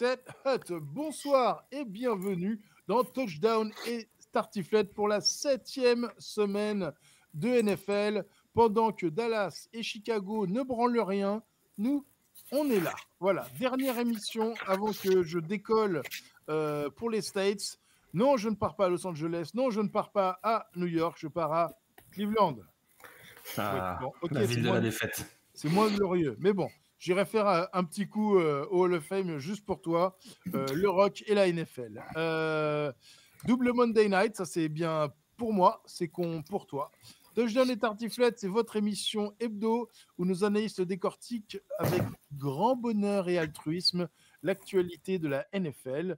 Set Hut. Bonsoir et bienvenue dans Touchdown et Startiflet pour la 7e semaine de NFL. Pendant que Dallas et Chicago ne branlent rien, nous, on est là. Voilà, dernière émission avant que je décolle pour les States. Non, je ne pars pas à Los Angeles. Non, je ne pars pas à New York. Je pars à Cleveland. Ah, oui, bon, okay, la ville de la défaite. C'est moins glorieux. Mais bon, j'irai faire un petit coup au Hall of Fame juste pour toi, le Rock et la NFL. Double Monday Night, ça c'est bien pour moi, c'est con pour toi. Touchdown et Tartiflette, c'est votre émission hebdo où nos analystes décortiquent avec grand bonheur et altruisme l'actualité de la NFL.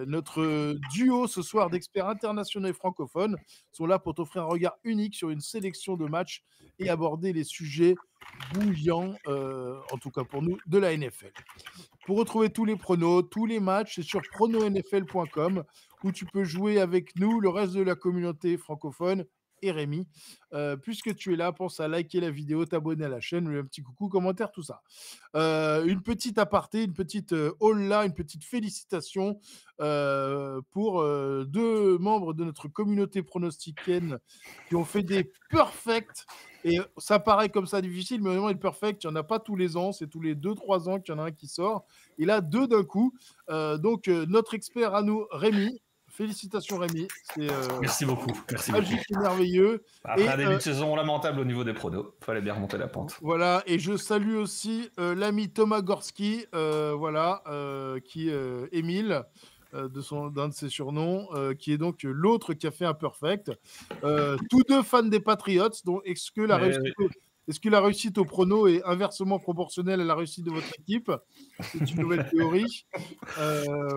Notre duo ce soir d'experts internationaux et francophones sont là pour t'offrir un regard unique sur une sélection de matchs et aborder les sujets bouillants, en tout cas pour nous, de la NFL. Pour retrouver tous les pronos, tous les matchs, c'est sur prononfl.com où tu peux jouer avec nous, le reste de la communauté francophone et Rémi. Puisque tu es là, pense à liker la vidéo, t'abonner à la chaîne, un petit coucou, commentaire, tout ça. Une petite aparté, une petite holla, une petite félicitation pour deux membres de notre communauté pronostiquienne qui ont fait des perfects. Et ça paraît comme ça difficile, mais vraiment, le perfect, il n'y en a pas tous les ans, c'est tous les 2-3 ans qu'il y en a un qui sort. Et là, deux d'un coup. Donc, notre expert à nous, Rémi. Félicitations Rémi, merci beaucoup. Merci magique beaucoup. et merveilleux. Après un début de saison lamentable au niveau des pronos, fallait bien remonter la pente. Voilà, et je salue aussi l'ami Thomas Gorski, qui Émile, d'un de ses surnoms, qui est donc l'autre qui a fait un perfect. Tous deux fans des Patriots, donc est-ce que la réussite au prono est inversement proportionnelle à la réussite de votre équipe? C'est une nouvelle théorie.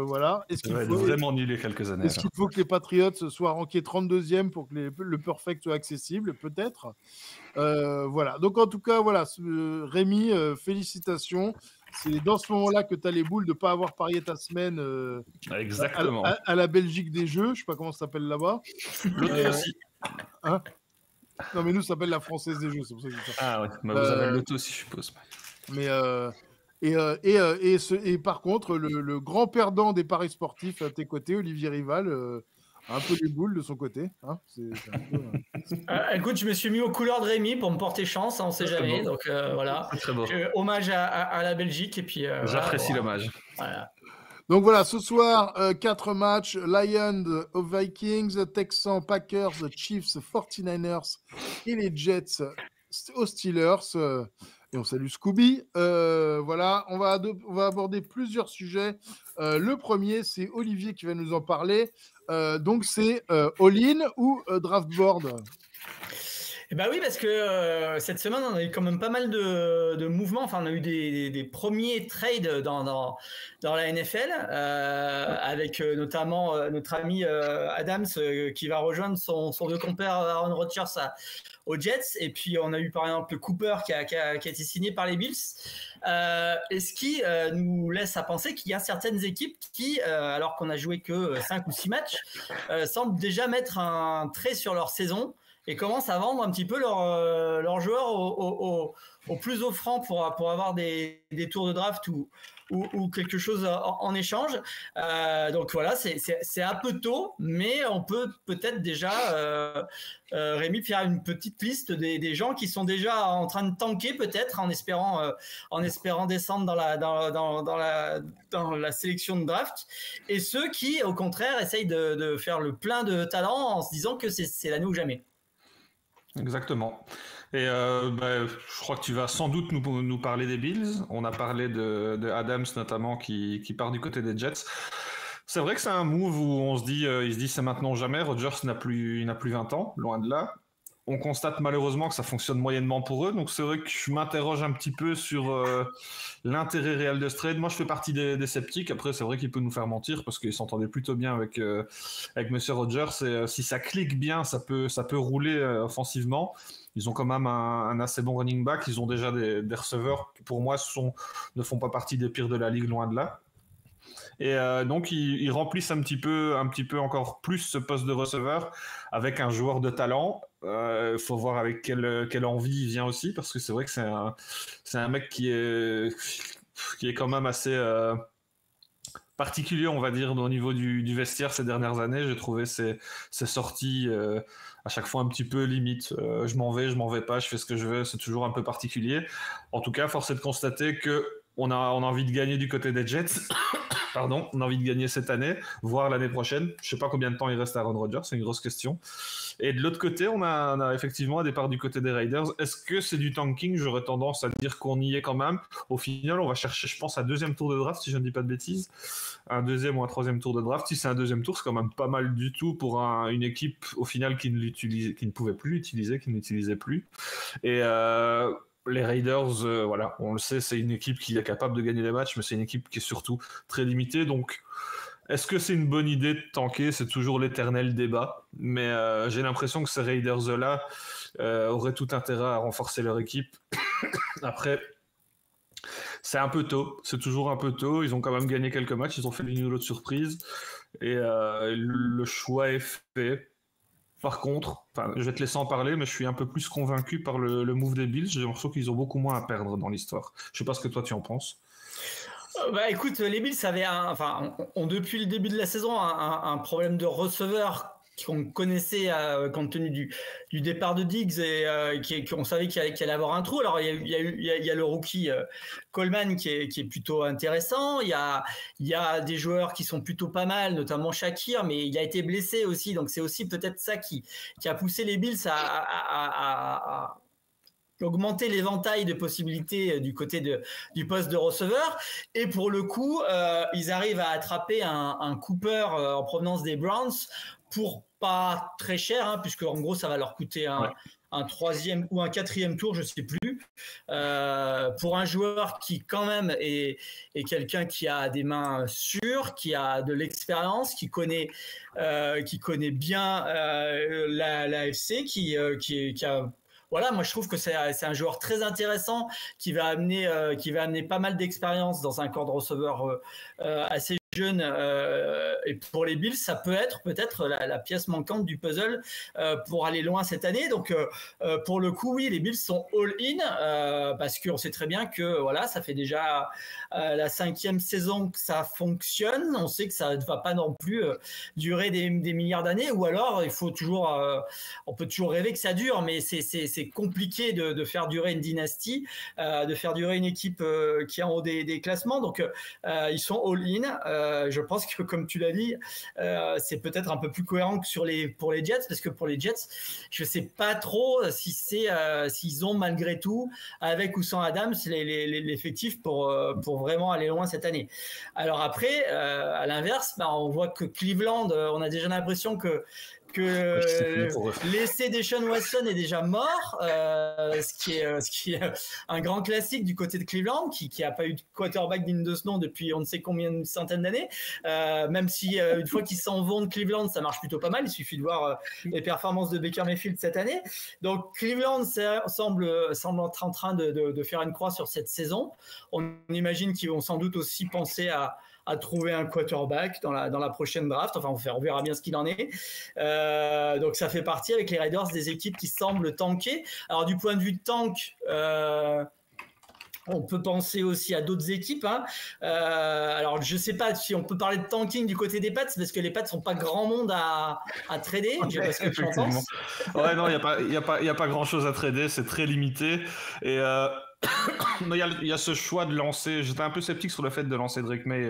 Voilà. Est-ce qu'il faut vraiment nul les quelques années? Est-ce qu'il faut que les Patriots soient rankés 32e pour que le perfect soit accessible? Peut-être. Voilà. Donc, en tout cas, voilà, Rémi, félicitations. C'est dans ce moment-là que tu as les boules de ne pas avoir parié ta semaine exactement. À la Belgique des Jeux. Je ne sais pas comment ça s'appelle là-bas. L'autre aussi. Hein? Non, mais nous, ça s'appelle la Française des Jeux. C'est pour ça que je dis ça. Ah ouais, bah, vous avez l'auto aussi, je suppose. Mais et par contre, le grand perdant des paris sportifs à tes côtés, Olivier Rival, a un peu les boules de son côté. Hein, c'est un peu, écoute, je me suis mis aux couleurs de Rémi pour me porter chance, on ne sait jamais. Beau. Donc voilà. C'est très beau. Hommage à la Belgique. Et puis, j'apprécie l'hommage. Voilà. Donc voilà, ce soir, 4 matchs. Lions aux Vikings, Texans, Packers, Chiefs, 49ers et les Jets aux Steelers. Et on salue Scooby. Voilà, on va aborder plusieurs sujets. Le premier, c'est Olivier qui va nous en parler. Donc c'est all-in ou draft board? Eh ben oui, parce que cette semaine, on a eu quand même pas mal de mouvements. Enfin, on a eu des premiers trades dans la NFL, avec notamment notre ami Adams qui va rejoindre son vieux compère Aaron Rodgers aux Jets. Et puis, on a eu par exemple Cooper qui a été signé par les Bills. Et ce qui nous laisse à penser qu'il y a certaines équipes qui, alors qu'on a joué que 5 ou 6 matchs, semblent déjà mettre un trait sur leur saison et commencent à vendre un petit peu leurs joueurs au plus offrant pour avoir des tours de draft ou quelque chose en échange. Donc voilà, c'est un peu tôt, mais on peut peut-être déjà, Rémi, faire une petite liste des gens qui sont déjà en train de tanker peut-être en espérant descendre dans la sélection de draft, et ceux qui, au contraire, essayent de faire le plein de talent en se disant que c'est l'année ou jamais. Exactement. Et je crois que tu vas sans doute nous parler des Bills. On a parlé de Adams notamment qui part du côté des Jets. C'est vrai que c'est un move où on se dit, il se dit c'est maintenant ou jamais. Rodgers n'a plus 20 ans, loin de là. On constate malheureusement que ça fonctionne moyennement pour eux. Donc c'est vrai que je m'interroge un petit peu sur l'intérêt réel de ce trade. Moi, je fais partie des sceptiques. Après, c'est vrai qu'il peut nous faire mentir parce qu'il s'entendait plutôt bien avec Monsieur Rodgers. Et si ça clique bien, ça peut rouler offensivement. Ils ont quand même un assez bon running back. Ils ont déjà des receveurs qui, pour moi, ne font pas partie des pires de la ligue, loin de là. Et donc, ils remplissent un petit peu encore plus ce poste de receveur avec un joueur de talent. Faut voir avec quelle envie il vient aussi, parce que c'est vrai que c'est un mec qui est quand même assez particulier, on va dire, au niveau du vestiaire ces dernières années. J'ai trouvé ces sorties à chaque fois un petit peu limite. Je m'en vais pas, je fais ce que je veux. C'est toujours un peu particulier. En tout cas, force est de constater que on a envie de gagner du côté des Jets. Pardon, on a envie de gagner cette année, voire l'année prochaine. Je sais pas combien de temps il reste à Aaron Rodgers, c'est une grosse question. Et de l'autre côté, on a effectivement un départ du côté des Raiders. Est-ce que c'est du tanking? J'aurais tendance à dire qu'on y est quand même. Au final, on va chercher, je pense, un deuxième tour de draft, si je ne dis pas de bêtises. Un deuxième ou un troisième tour de draft. Si c'est un deuxième tour, c'est quand même pas mal du tout pour une équipe, au final, qui ne pouvait plus l'utiliser, qui ne l'utilisait plus. Et les Raiders, voilà, on le sait, c'est une équipe qui est capable de gagner les matchs, mais c'est une équipe qui est surtout très limitée. Donc, est-ce que c'est une bonne idée de tanker? C'est toujours l'éternel débat. Mais j'ai l'impression que ces Raiders-là auraient tout intérêt à renforcer leur équipe. Après, c'est un peu tôt. C'est toujours un peu tôt. Ils ont quand même gagné quelques matchs. Ils ont fait l'une ou l'autre surprise. Et le choix est fait. Par contre, je vais te laisser en parler, mais je suis un peu plus convaincu par le move des Bills. J'ai l'impression qu'ils ont beaucoup moins à perdre dans l'histoire. Je sais pas ce que toi tu en penses. Bah écoute, les Bills ont depuis le début de la saison un problème de receveur qu'on connaissait compte tenu du départ de Diggs et qu'on savait qu'il allait avoir un trou. Alors il y a le rookie Coleman qui est plutôt intéressant. Il y a des joueurs qui sont plutôt pas mal, notamment Shakir, mais il a été blessé aussi, donc c'est aussi peut-être ça qui a poussé les Bills à augmenter l'éventail de possibilités du côté du poste de receveur. Et pour le coup, ils arrivent à attraper un Cooper en provenance des Browns pour pas très cher, hein, puisque en gros, ça va leur coûter un troisième ou un quatrième tour, je sais plus, pour un joueur qui quand même est quelqu'un qui a des mains sûres, qui a de l'expérience, qui connaît bien la AFC, qui a voilà, moi je trouve que c'est un joueur très intéressant qui va amener pas mal d'expérience dans un corps de receveur assez jeune. Et pour les Bills, ça peut être peut-être la pièce manquante du puzzle pour aller loin cette année. Donc pour le coup, oui, les Bills sont all-in parce qu'on sait très bien que voilà, ça fait déjà la 5e saison que ça fonctionne. On sait que ça ne va pas non plus durer des milliards d'années, ou alors il faut toujours, on peut toujours rêver que ça dure, mais c'est compliqué de faire durer une dynastie, de faire durer une équipe qui est en haut des classements. Donc ils sont all-in. Je pense que, comme tu l'as dit, c'est peut-être un peu plus cohérent que pour les Jets, parce que pour les Jets, je sais pas trop s'ils ont malgré tout, avec ou sans Adams, l'effectif pour vraiment aller loin cette année. Alors après, à l'inverse, on voit que Cleveland, on a déjà l'impression que l'essai des Sean Watson est déjà mort, ce qui est un grand classique du côté de Cleveland, qui a pas eu de quarterback digne de ce nom depuis on ne sait combien de centaines d'années, même si une fois qu'ils s'en vont de Cleveland, ça marche plutôt pas mal. Il suffit de voir les performances de Baker Mayfield cette année. Donc Cleveland semble être en train de faire une croix sur cette saison. On imagine qu'ils vont sans doute aussi penser à trouver un quarterback dans la prochaine draft. Enfin, on verra bien ce qu'il en est. Donc, ça fait partie avec les Raiders des équipes qui semblent tanker. Alors, du point de vue de tank, on peut penser aussi à d'autres équipes. Hein. Alors, je ne sais pas si on peut parler de tanking du côté des Pats, parce que les Pats ne sont pas grand monde à trader. Je ne sais pas ce que tu en penses. Ouais, non, il n'y a pas grand-chose à trader. C'est très limité. Et il y a ce choix de lancer. J'étais un peu sceptique sur le fait de lancer Drake May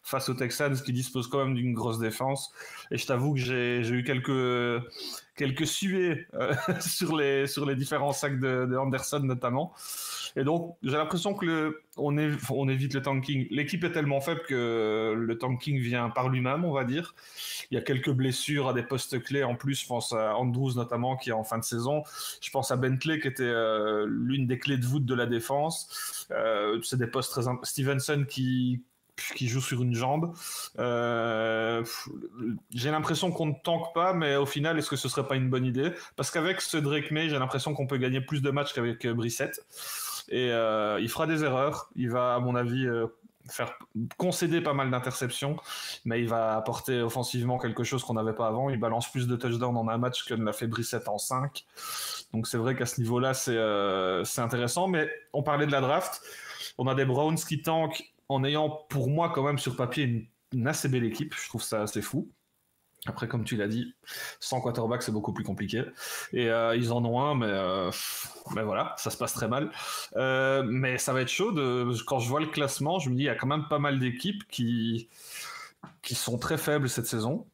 face aux Texans, qui disposent quand même d'une grosse défense. Et je t'avoue que j'ai eu quelques suées sur les différents sacs de Anderson notamment. Et donc, j'ai l'impression que on évite le tanking. L'équipe est tellement faible que le tanking vient par lui-même, on va dire. Il y a quelques blessures à des postes clés en plus. Je pense à Andrews notamment, qui est en fin de saison. Je pense à Bentley, qui était l'une des clés de voûte de la défense. C'est des postes très... Stevenson qui joue sur une jambe. J'ai l'impression qu'on ne tanque pas, mais au final, est-ce que ce serait pas une bonne idée? Parce qu'avec ce Drake May, j'ai l'impression qu'on peut gagner plus de matchs qu'avec Brissett. Et il fera des erreurs. Il va, à mon avis, faire concéder pas mal d'interceptions, mais il va apporter offensivement quelque chose qu'on n'avait pas avant. Il balance plus de touchdowns en un match que ne l'a fait Brissett en 5. Donc c'est vrai qu'à ce niveau-là, c'est intéressant. Mais on parlait de la draft. On a des Browns qui tankent en ayant, pour moi, quand même, sur papier, une assez belle équipe. Je trouve ça assez fou. Après, comme tu l'as dit, sans quarterback, c'est beaucoup plus compliqué. Et ils en ont un, mais voilà, ça se passe très mal. Mais ça va être chaud. Quand je vois le classement, je me dis il y a quand même pas mal d'équipes qui sont très faibles cette saison.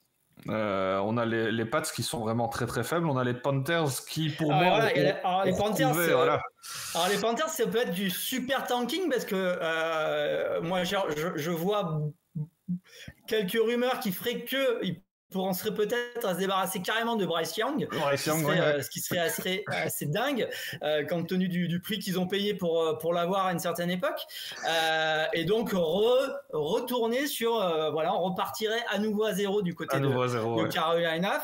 On a les Pats qui sont vraiment très très faibles. On a les Panthers qui, pour moi, les Panthers, ça peut être du super tanking parce que moi, je vois quelques rumeurs qui feraient qu'ils serait peut-être à se débarrasser carrément de Bryce Young, ce qui serait assez dingue compte tenu du prix qu'ils ont payé pour l'avoir à une certaine époque, et donc retourner sur on repartirait à nouveau à zéro du côté de Carolina.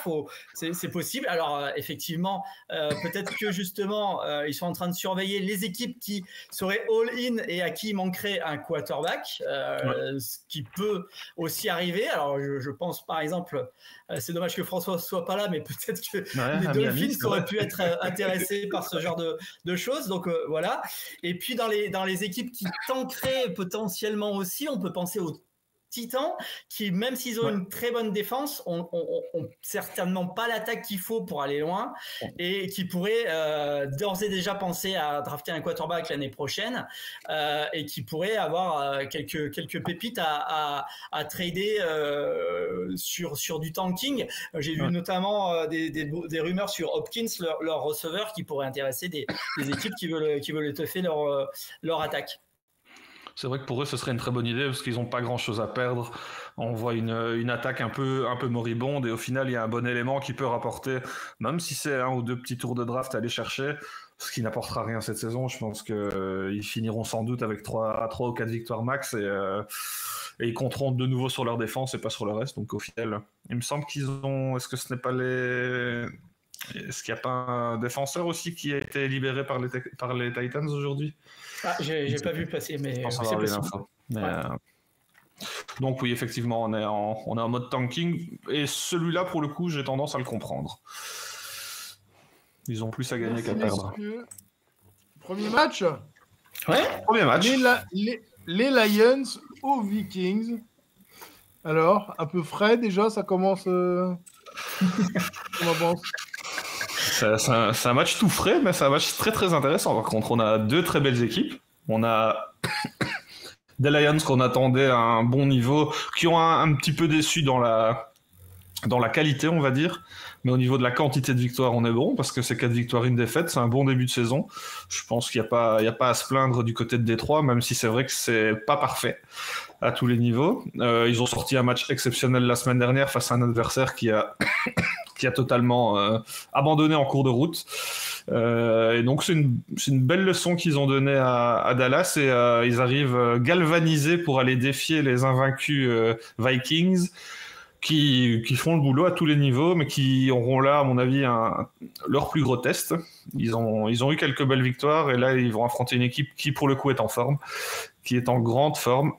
C'est possible. Alors effectivement, peut-être que justement ils sont en train de surveiller les équipes qui seraient all-in et à qui manquerait un quarterback, ce qui peut aussi arriver. Alors je pense par exemple, c'est dommage que François soit pas là, mais peut-être que les Dolphins auraient pu être intéressés par ce genre de choses. Donc voilà. Et puis dans les équipes qui tankeraient potentiellement aussi, on peut penser aux Titans, qui même s'ils ont une très bonne défense, ont certainement pas l'attaque qu'il faut pour aller loin, et qui pourraient d'ores et déjà penser à drafter un quarterback l'année prochaine, et qui pourraient avoir quelques pépites à trader sur du tanking. J'ai vu notamment des rumeurs sur Hopkins, leur receveur, qui pourrait intéresser des équipes qui veulent étoffer leur attaque. C'est vrai que pour eux, ce serait une très bonne idée parce qu'ils n'ont pas grand-chose à perdre. On voit une attaque un peu moribonde et au final, il y a un bon élément qui peut rapporter, même si c'est 1 ou 2 petits tours de draft à aller chercher, ce qui n'apportera rien cette saison. Je pense qu'ils finiront sans doute avec 3 ou 4 victoires max et ils compteront de nouveau sur leur défense et pas sur le reste. Donc au final, il me semble qu'ils ont... Est-ce que ce n'est pas les... Est-ce qu'il n'y a pas un défenseur aussi qui a été libéré par les Titans aujourd'hui ? J'ai pas vu passer, mais c'est possible. Donc oui, effectivement, on est en mode tanking. Et celui-là, pour le coup, j'ai tendance à le comprendre. Ils ont plus à gagner qu'à perdre. Premier match. Premier match. Les Lions aux Vikings. Alors, un peu frais déjà, ça commence... Comment on pense ? C'est un match tout frais, mais c'est un match très très intéressant. Par contre, on a 2 très belles équipes. On a des Lions qu'on attendait à un bon niveau, qui ont un petit peu déçu dans la qualité, on va dire. Mais au niveau de la quantité de victoires, on est bon, parce que c'est 4 victoires, 1 défaite. C'est un bon début de saison. Je pense qu'il n'y a pas à se plaindre du côté de Détroit, même si c'est vrai que c'est pas parfait à tous les niveaux. Ils ont sorti un match exceptionnel la semaine dernière face à un adversaire qui a totalement abandonné en cours de route. Et donc c'est une belle leçon qu'ils ont donnée à Dallas, et ils arrivent galvanisés pour aller défier les invaincus Vikings, qui font le boulot à tous les niveaux, mais qui auront là, à mon avis, leur plus gros test. Ils ont eu quelques belles victoires, et là ils vont affronter une équipe qui pour le coup est en forme, qui est en grande forme.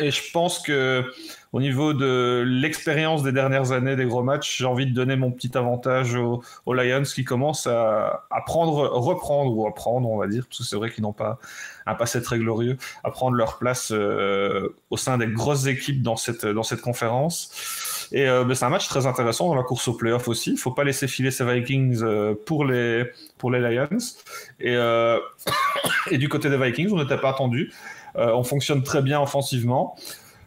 Et je pense que au niveau de l'expérience des dernières années des gros matchs, j'ai envie de donner mon petit avantage aux Lions, qui commencent à reprendre, on va dire, parce que c'est vrai qu'ils n'ont pas un passé très glorieux, à prendre leur place au sein des grosses équipes dans cette conférence. Et c'est un match très intéressant dans la course aux playoffs aussi. Il ne faut pas laisser filer ces Vikings pour les Lions. Et du côté des Vikings, on n'était pas attendu. On fonctionne très bien offensivement.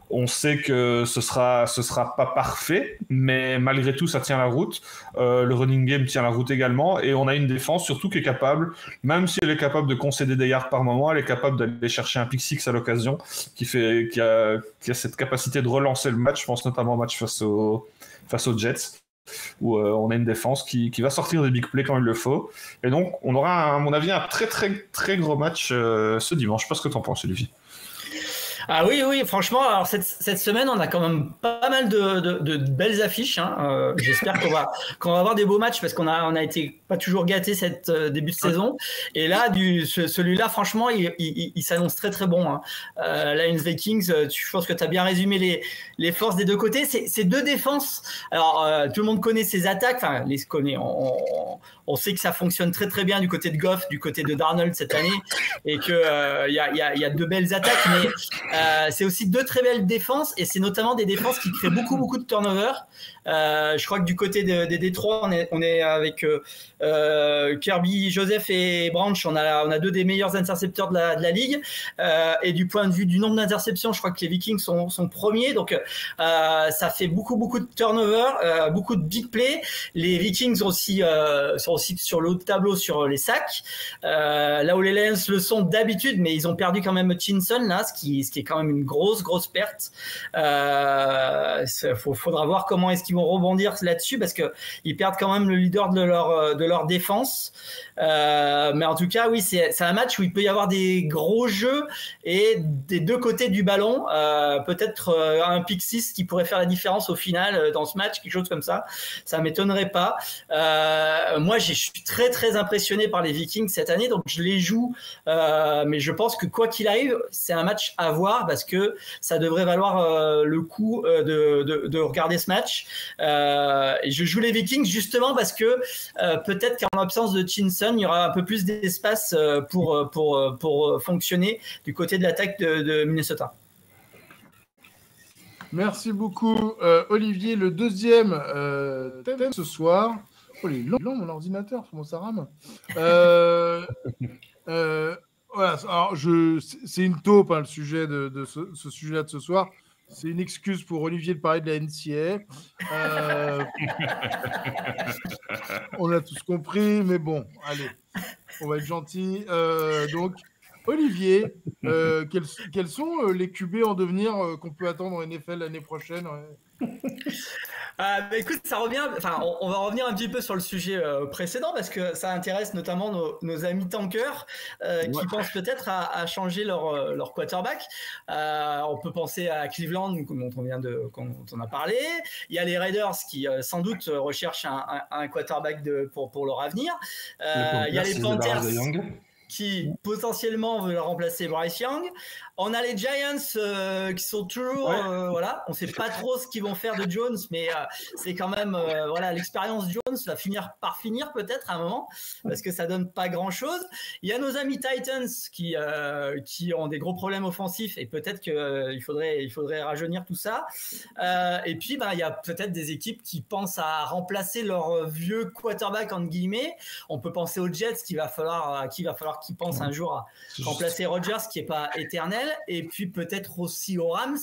On sait que ce sera pas parfait, mais malgré tout, ça tient la route. Le running game tient la route également, et on a une défense surtout qui est capable, même si elle est capable de concéder des yards par moment, elle est capable d'aller chercher un pick six à l'occasion, qui a cette capacité de relancer le match. Je pense notamment au match face aux Jets, où on a une défense qui va sortir des big plays quand il le faut. Et donc, on aura, à mon avis, un très très très gros match ce dimanche. Je sais pas ce que tu en penses, Olivier. Ah oui, franchement, alors cette semaine, on a quand même pas mal de belles affiches. J'espère qu'on va avoir des beaux matchs, parce qu'on a été pas toujours gâtés cette début de saison. Et là, celui-là, franchement, il s'annonce très très bon. Lions Vikings, je pense que tu as bien résumé les forces des deux côtés. C'est 2 défenses. Alors, tout le monde connaît ses attaques. Enfin, les connaît. On sait que ça fonctionne très très bien du côté de Goff, du côté de Darnold cette année, et que il y a 2 belles attaques. Mais c'est aussi 2 très belles défenses et c'est notamment des défenses qui créent beaucoup de turnovers. Je crois que du côté des Détroits, on est avec Kirby, Joseph et Branch. On a 2 des meilleurs intercepteurs de la ligue. Et du point de vue du nombre d'interceptions, je crois que les Vikings sont premiers. Donc ça fait beaucoup de turnovers, beaucoup de big plays. Les Vikings sont aussi sur le haut de tableau sur les sacs. Là où les Lions le sont d'habitude, mais ils ont perdu quand même Hutchinson là, ce qui est quand même une grosse perte. Faudra voir comment est-ce qu'ils vont rebondir là-dessus parce que ils perdent quand même le leader de leur défense. Mais en tout cas, oui, c'est un match où il peut y avoir des gros jeux et des 2 côtés du ballon, peut-être un pick 6 qui pourrait faire la différence au final dans ce match, quelque chose comme ça. Ça m'étonnerait pas. Moi, je suis très impressionné par les Vikings cette année, donc je les joue. Mais je pense que quoi qu'il arrive, c'est un match à voir parce que ça devrait valoir le coup de regarder ce match. Et je joue les Vikings justement parce que peut-être qu'en absence de Hutchinson, il y aura un peu plus d'espace pour fonctionner du côté de l'attaque de Minnesota. Merci beaucoup, Olivier. Le deuxième thème ce soir. Oh, il est long mon ordinateur, comment ça rame. Voilà, alors c'est une taupe, hein, le sujet de ce sujet-là de ce soir. C'est une excuse pour Olivier de parler de la NCAA. On a tous compris, mais bon, allez, on va être gentil. Donc, Olivier, quels sont les QB en devenir qu'on peut attendre en NFL l'année prochaine? Écoute, ça revient. Enfin, on va revenir un petit peu sur le sujet précédent parce que ça intéresse notamment nos amis tankers qui pensent peut-être à changer leur quarterback. On peut penser à Cleveland, dont on a parlé. Il y a les Raiders qui sans doute recherchent un quarterback pour leur avenir. Il y a les Panthers qui potentiellement veulent remplacer Bryce Young. On a les Giants qui sont toujours, voilà, on ne sait pas trop ce qu'ils vont faire de Jones, mais c'est quand même, voilà, l'expérience Jones va finir par finir peut-être à un moment, parce que ça donne pas grand-chose. Il y a nos amis Titans qui ont des gros problèmes offensifs et peut-être qu'il faudrait rajeunir tout ça. Et puis, il y a peut-être des équipes qui pensent à remplacer leur vieux quarterback entre guillemets. On peut penser aux Jets qu'il va falloir qu'ils pensent un jour à remplacer Rodgers, qui est pas éternel. Et puis peut-être aussi aux Rams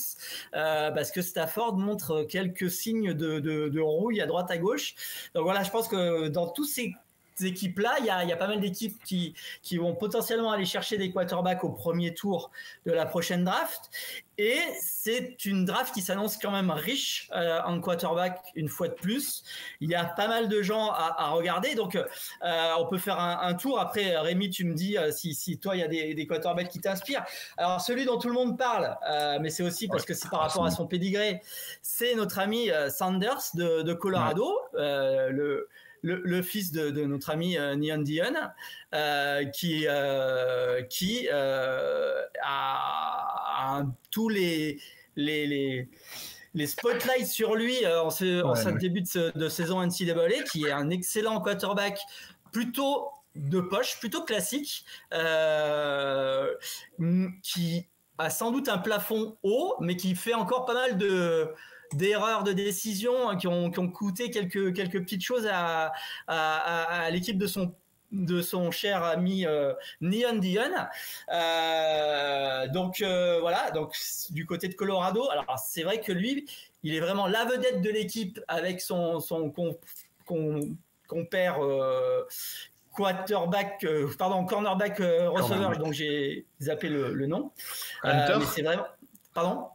parce que Stafford montre quelques signes de rouille à droite à gauche. Donc voilà, je pense que dans tous ces équipes-là, il y a pas mal d'équipes qui vont potentiellement aller chercher des quarterbacks au premier tour de la prochaine draft. Et c'est une draft qui s'annonce quand même riche en quarterback une fois de plus. Il y a pas mal de gens à regarder. Donc, on peut faire un tour. Après, Rémi, tu me dis si toi, il y a des quarterbacks qui t'inspirent. Alors, celui dont tout le monde parle, mais c'est aussi parce que c'est par rapport à son pédigré, c'est notre ami Sanders de Colorado, le fils de notre ami Neon Dion, qui a tous les spotlights sur lui en ce début de saison NCAA, qui est un excellent quarterback plutôt de poche, plutôt classique, qui a sans doute un plafond haut, mais qui fait encore pas mal d'erreurs de décision qui ont coûté quelques petites choses à l'équipe de son cher ami Neon Dion. Donc voilà, donc du côté de Colorado, alors c'est vrai que lui, il est vraiment la vedette de l'équipe avec son compère cornerback receveur, donc j'ai zappé le nom. Hunter. Mais c'est vraiment... Pardon ?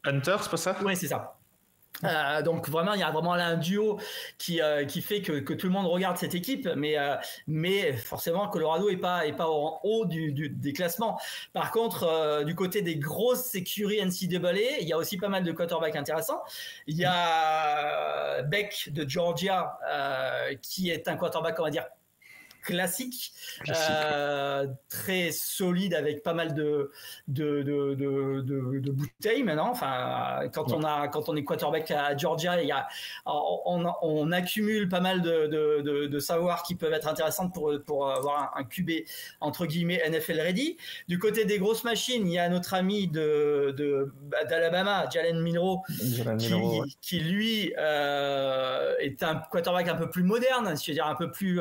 Hunter, c'est pas ça ? Oui, c'est ça. Donc vraiment, il y a vraiment là un duo qui fait que tout le monde regarde cette équipe, mais forcément Colorado est pas en haut des classements. Par contre, du côté des grosses écuries NCAA, il y a aussi pas mal de quarterbacks intéressants. Il y a Beck de Georgia qui est un quarterback, on va dire, classique, très solide avec pas mal de bouteilles maintenant. Enfin, quand on est quarterback à Georgia, on accumule pas mal de savoirs qui peuvent être intéressants pour avoir un QB entre guillemets NFL ready. Du côté des grosses machines, il y a notre ami d'Alabama, Jalen Milroe, qui lui est un quarterback un peu plus moderne, c'est-à-dire un peu plus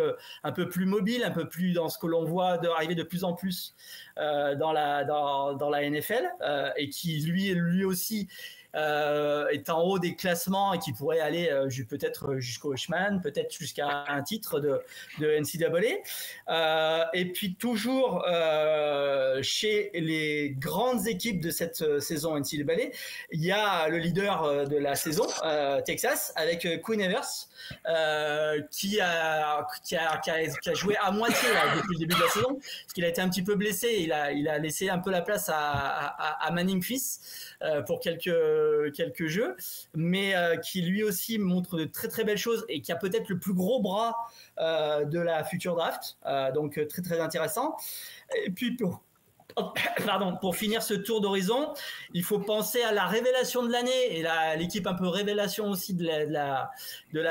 mobile, un peu plus dans ce que l'on voit arriver de plus en plus dans la NFL, et qui lui aussi est en haut des classements et qui pourrait aller peut-être jusqu'au Heisman, peut-être jusqu'à un titre de NCAA. Et puis toujours chez les grandes équipes de cette saison NCAA, il y a le leader de la saison, Texas, avec Quinn Ewers, qui a joué à moitié là, depuis le début de la saison, parce qu'il a été un petit peu blessé. Il a laissé un peu la place à Manning fils pour quelques jeux, mais qui lui aussi montre de très très belles choses et qui a peut-être le plus gros bras de la future draft, donc très très intéressant. Et puis pour finir ce tour d'horizon, il faut penser à la révélation de l'année et l'équipe un peu révélation aussi de la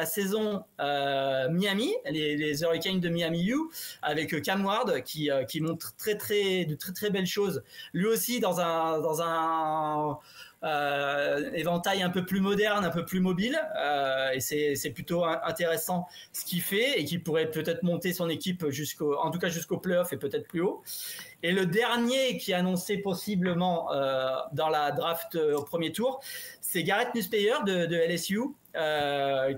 saison, Miami, les Hurricanes de Miami U, avec Cam Ward qui montre de très très belles choses. Lui aussi dans un éventail un peu plus moderne, un peu plus mobile, et c'est plutôt intéressant ce qu'il fait, et qui pourrait peut-être monter son équipe en tout cas jusqu'au playoff et peut-être plus haut. Et le dernier qui est annoncé possiblement dans la draft au premier tour, c'est Garrett Nussmeier de LSU,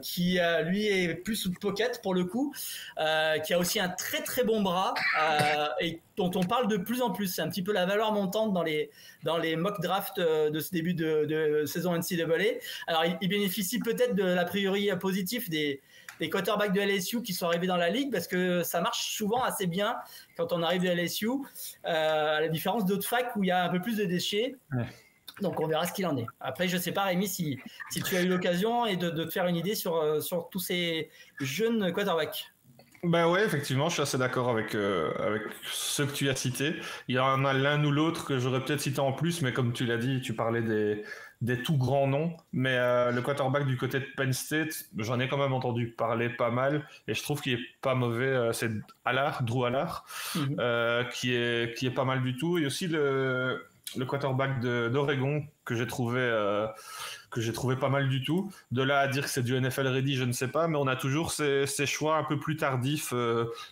qui lui est plus pocket pour le coup, qui a aussi un très très bon bras, et dont on parle de plus en plus. C'est un petit peu la valeur montante dans les mock drafts de ce début de saison NCAA. Alors il bénéficie peut-être de l'a priori positif des quarterbacks de LSU qui sont arrivés dans la ligue, parce que ça marche souvent assez bien quand on arrive de LSU, à la différence d'autres facs où il y a un peu plus de déchets. Ouais. Donc on verra ce qu'il en est. Après, je sais pas, Rémi, si tu as eu l'occasion et de te faire une idée sur tous ces jeunes quarterbacks. Ben ouais, effectivement, je suis assez d'accord avec ceux que tu as cités. Il y en a l'un ou l'autre que j'aurais peut-être cité en plus, mais comme tu l'as dit, tu parlais des tout grands noms. Mais le quarterback du côté de Penn State, j'en ai quand même entendu parler pas mal, et je trouve qu'il est pas mauvais. C'est Drew Allard, qui est pas mal du tout. Et aussi le quarterback d'Oregon que j'ai trouvé pas mal du tout. De là à dire que c'est du NFL ready, je ne sais pas, mais on a toujours ces choix un peu plus tardifs,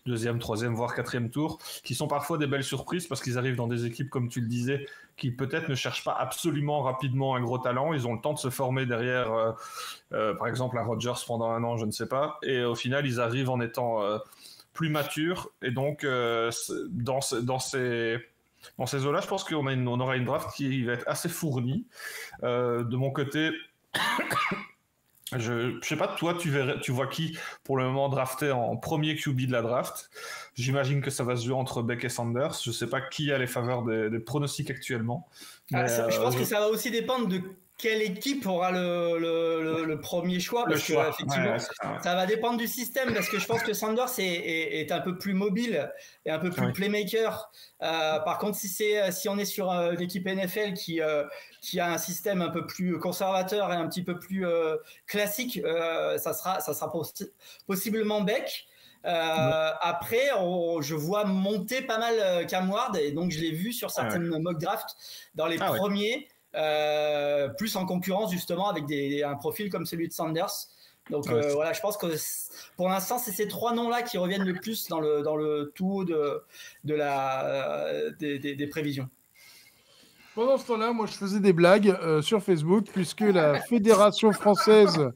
deuxième, troisième, voire quatrième tour, qui sont parfois des belles surprises, parce qu'ils arrivent dans des équipes, comme tu le disais, qui peut-être ne cherchent pas absolument rapidement un gros talent. Ils ont le temps de se former derrière, par exemple à Rodgers pendant un an, je ne sais pas, et au final ils arrivent en étant plus matures, et donc dans ces eaux-là, je pense qu'on aura une draft qui va être assez fournie. De mon côté, je sais pas, toi, tu vois qui pour le moment drafté en premier QB de la draft. J'imagine que ça va se jouer entre Beck et Sanders. Je sais pas qui a les faveurs des pronostics actuellement. Mais, je pense que ça va aussi dépendre de quelle équipe aura le premier choix, parce que effectivement, ça va dépendre du système, parce que je pense que Sanders est un peu plus mobile et un peu plus playmaker. Par contre, si on est sur l'équipe NFL qui a un système un peu plus conservateur et un petit peu plus classique, ça sera possiblement Beck. Après, je vois monter pas mal Cam Ward, et donc je l'ai vu sur certaines mock drafts dans les premiers. Plus en concurrence justement avec un profil comme celui de Sanders. Donc voilà, je pense que pour l'instant c'est ces trois noms-là qui reviennent le plus dans le tout haut des prévisions. Pendant ce temps-là, moi je faisais des blagues sur Facebook, puisque la Fédération française